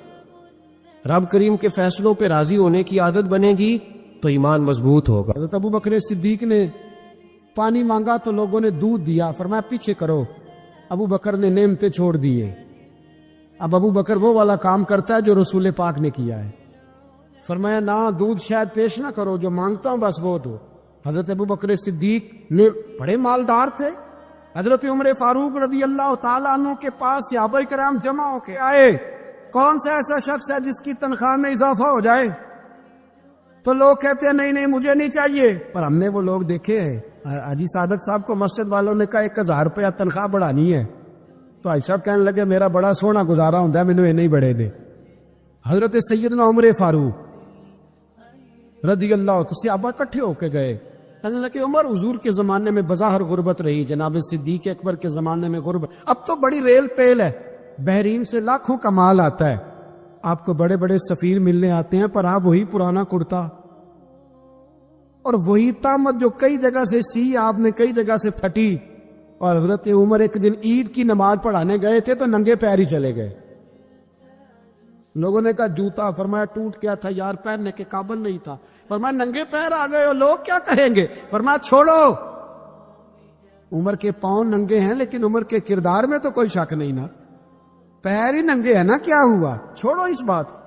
رب کریم کے فیصلوں پہ راضی ہونے کی عادت بنے گی تو ایمان مضبوط ہوگا. حضرت ابو بکر صدیق نے پانی مانگا تو لوگوں نے دودھ دیا, فرمایا پیچھے کرو. ابو بکر نے نعمتیں چھوڑ دیے. اب ابو بکر وہ والا کام کرتا ہے جو رسول پاک نے کیا ہے. فرمایا نہ دودھ شاید پیش نہ کرو, جو مانگتا ہوں بس وہ دو. حضرت ابو بکر صدیق نے بڑے مالدار تھے. حضرت عمر فاروق رضی اللہ تعالیٰ عنہ کے پاس صحابہ کرام جمع ہو کے آئے, کون سا ایسا شخص ہے جس کی تنخواہ میں اضافہ ہو جائے؟ تو لوگ کہتے ہیں نہیں مجھے نہیں چاہیے. پر ہم نے وہ لوگ دیکھے ہیں, حاجی صادق صاحب کو مسجد والوں نے کہا 1000 روپیہ تنخواہ بڑھانی ہے, تو حاجی صاحب کہنے لگے میرا بڑا سونا گزارا ہوتا ہے, مینوں یہ نہیں بڑھے دے. حضرت سیدنا عمر فاروق رضی اللہ تو صحابہ اکٹھے ہو کے گئے. کہنے لگے عمر حضور کے زمانے میں بظاہر غربت رہی, جناب صدیق اکبر کے زمانے میں غربت, اب تو بڑی ریل پیل ہے, بحرین سے لاکھوں کا مال آتا ہے, آپ کو بڑے بڑے سفیر ملنے آتے ہیں, پر آپ وہی پرانا کرتا اور وہی تامت جو کئی جگہ سے سی آپ نے کئی جگہ سے پھٹی. اور حضرت عمر ایک دن عید کی نماز پڑھانے گئے تھے تو ننگے پیر ہی چلے گئے. لوگوں نے کہا جوتا, فرمایا ٹوٹ گیا تھا یار, پہننے کے قابل نہیں تھا. فرمایا ننگے پیر آ گئے ہو, لوگ کیا کہیں گے؟ فرمایا چھوڑو, عمر کے پاؤں ننگے ہیں لیکن عمر کے کردار میں تو کوئی شک نہیں نا, پیر ہی ننگے ہیں نا, کیا ہوا؟ چھوڑو اس بات کو,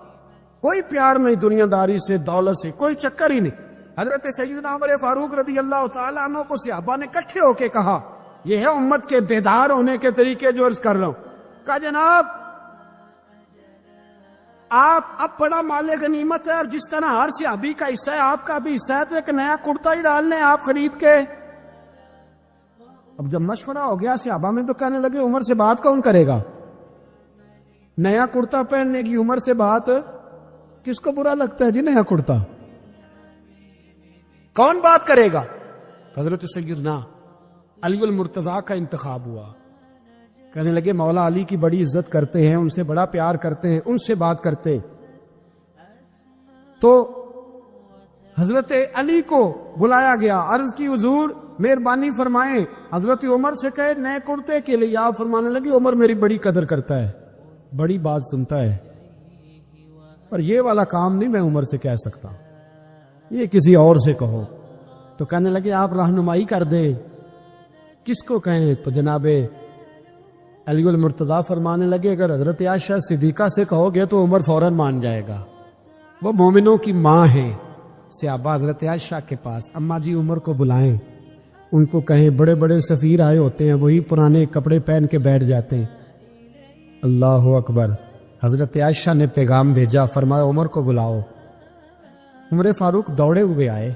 کوئی پیار نہیں دنیا داری سے, دولت سے کوئی چکر ہی نہیں. حضرت سیدنا عمر فاروق رضی اللہ تعالیٰ عنہ کو صحابہ نے اکٹھے ہو کے کہا, یہ ہے امت کے بیدار ہونے کے طریقے جو عرض کر رہا ہوں. کہا جناب آپ اب بڑا مال غنیمت ہے, اور جس طرح ہر صحابی کا حصہ ہے آپ کا بھی حصہ ہے, تو ایک نیا کرتا ہی ڈال لیں آپ خرید کے. اب جب مشورہ ہو گیا صحابہ میں تو کہنے لگے عمر سے بات کون کرے گا؟ نیا کرتا پہننے کی عمر سے بات کس کو برا لگتا ہے جی؟ نیا کرتا کون بات کرے گا؟ حضرت سیدنا علی المرتضیٰ کا انتخاب ہوا. کہنے لگے مولا علی کی بڑی عزت کرتے ہیں, ان سے بڑا پیار کرتے ہیں, ان سے بات کرتے. تو حضرت علی کو بلایا گیا, عرض کی حضور مہربانی فرمائیں. حضرت عمر سے کہے نئے کرتے کے لیے, آپ فرمانے لگے عمر میری بڑی قدر کرتا ہے, بڑی بات سنتا ہے, پر یہ والا کام نہیں میں عمر سے کہہ سکتا, یہ کسی اور سے کہو. تو کہنے لگے آپ رہنمائی کر دے، کس کو کہیں؟ تو جناب علی المرتضیٰ فرمانے لگے اگر حضرت عائشہ صدیقہ سے کہو گے تو عمر فوراً مان جائے گا، وہ مومنوں کی ماں ہیں۔ صحابہ حضرت عائشہ کے پاس، اماں جی عمر کو بلائیں، ان کو کہیں بڑے بڑے سفیر آئے ہوتے ہیں، وہی پرانے کپڑے پہن کے بیٹھ جاتے ہیں۔ اللہ اکبر۔ حضرت عائشہ نے پیغام بھیجا، فرمایا عمر کو بلاؤ۔ عمر فاروق دوڑے ہوئے آئے،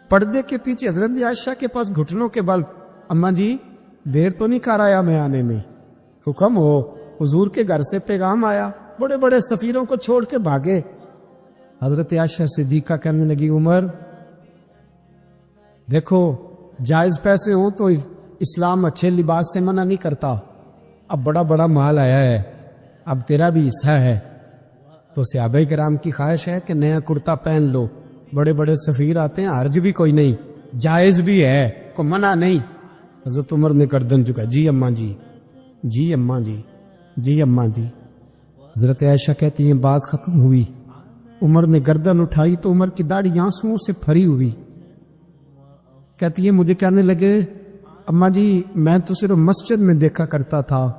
پردے کے پیچھے حضرت عائشہ کے پاس گھٹنوں کے بل، اماں جی دیر تو نہیں کر آیا میں آنے میں؟ حکم ہو، حضور کے گھر سے پیغام آیا، بڑے بڑے سفیروں کو چھوڑ کے بھاگے۔ حضرت عائشہ صدیقہ کہنے لگی عمر دیکھو جائز پیسے ہوں تو اسلام اچھے لباس سے منع نہیں کرتا، اب بڑا بڑا مال آیا ہے، اب تیرا بھی حصہ ہے، تو صحابہ کرام کی خواہش ہے کہ نیا کرتا پہن لو، بڑے بڑے سفیر آتے ہیں، حرج بھی کوئی نہیں، جائز بھی ہے، کوئی منع نہیں۔ حضرت عمر نے گردن جھکا، جی اماں جی، جی اماں جی، جی اماں جی۔ حضرت عائشہ کہتی ہیں بات ختم ہوئی، عمر نے گردن اٹھائی تو عمر کی داڑھی آنسوؤں سے بھری ہوئی۔ کہتی ہے مجھے کہنے لگے اماں جی میں تو صرف مسجد میں دیکھا کرتا تھا،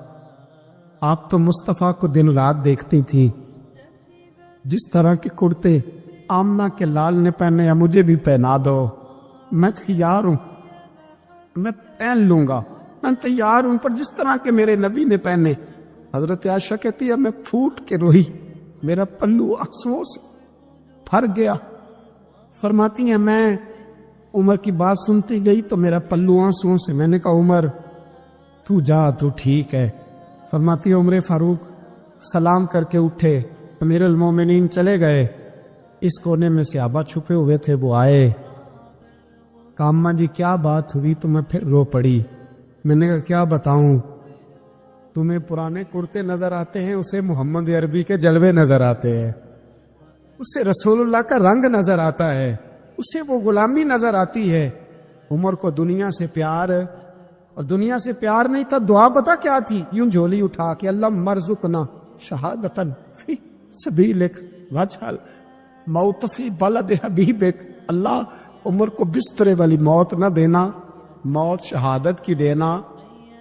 آپ تو مصطفیٰ کو دن رات دیکھتی تھی، جس طرح کے کرتے آمنہ کے لال نے پہنے یا مجھے بھی پہنا دو، میں تیار ہوں، میں پہن لوں گا، میں تیار ہوں، پر جس طرح کے میرے نبی نے پہنے۔ حضرت عائشہ کہتی ہے میں پھوٹ کے روئی، میرا پلو آنسوؤں سے بھر گیا۔ فرماتی ہیں میں عمر کی بات سنتی گئی تو میرا پلو آنسوؤں سے، میں نے کہا عمر تو جا، تو ٹھیک ہے۔ فرماتی ہے عمر فاروق سلام کر کے اٹھے، امیر المومنین چلے گئے، اس کونے میں صحابہ چھپے ہوئے تھے، وہ آئے، کہا اماں جی کیا بات ہوئی؟ تو میں پھر رو پڑی۔ میں نے کہا کیا بتاؤں، تمہیں پرانے کرتے نظر آتے ہیں، اسے محمد عربی کے جلوے نظر آتے ہیں، اسے رسول اللہ کا رنگ نظر آتا ہے، اسے وہ غلامی نظر آتی ہے۔ عمر کو دنیا سے پیار، اور دنیا سے پیار نہیں تھا، دعا پتہ کیا تھی؟ یوں جھولی اٹھا کے اللہ مرزقنا شہادتن فی سبیلک واجعل موت فی بلد حبیبک، اللہ عمر کو بسترے والی موت نہ دینا، موت شہادت کی دینا،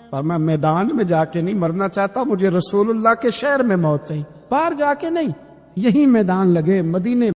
اور میں میدان میں جا کے نہیں مرنا چاہتا، مجھے رسول اللہ کے شہر میں موت چاہیے، باہر جا کے نہیں، یہی میدان لگے، مدینے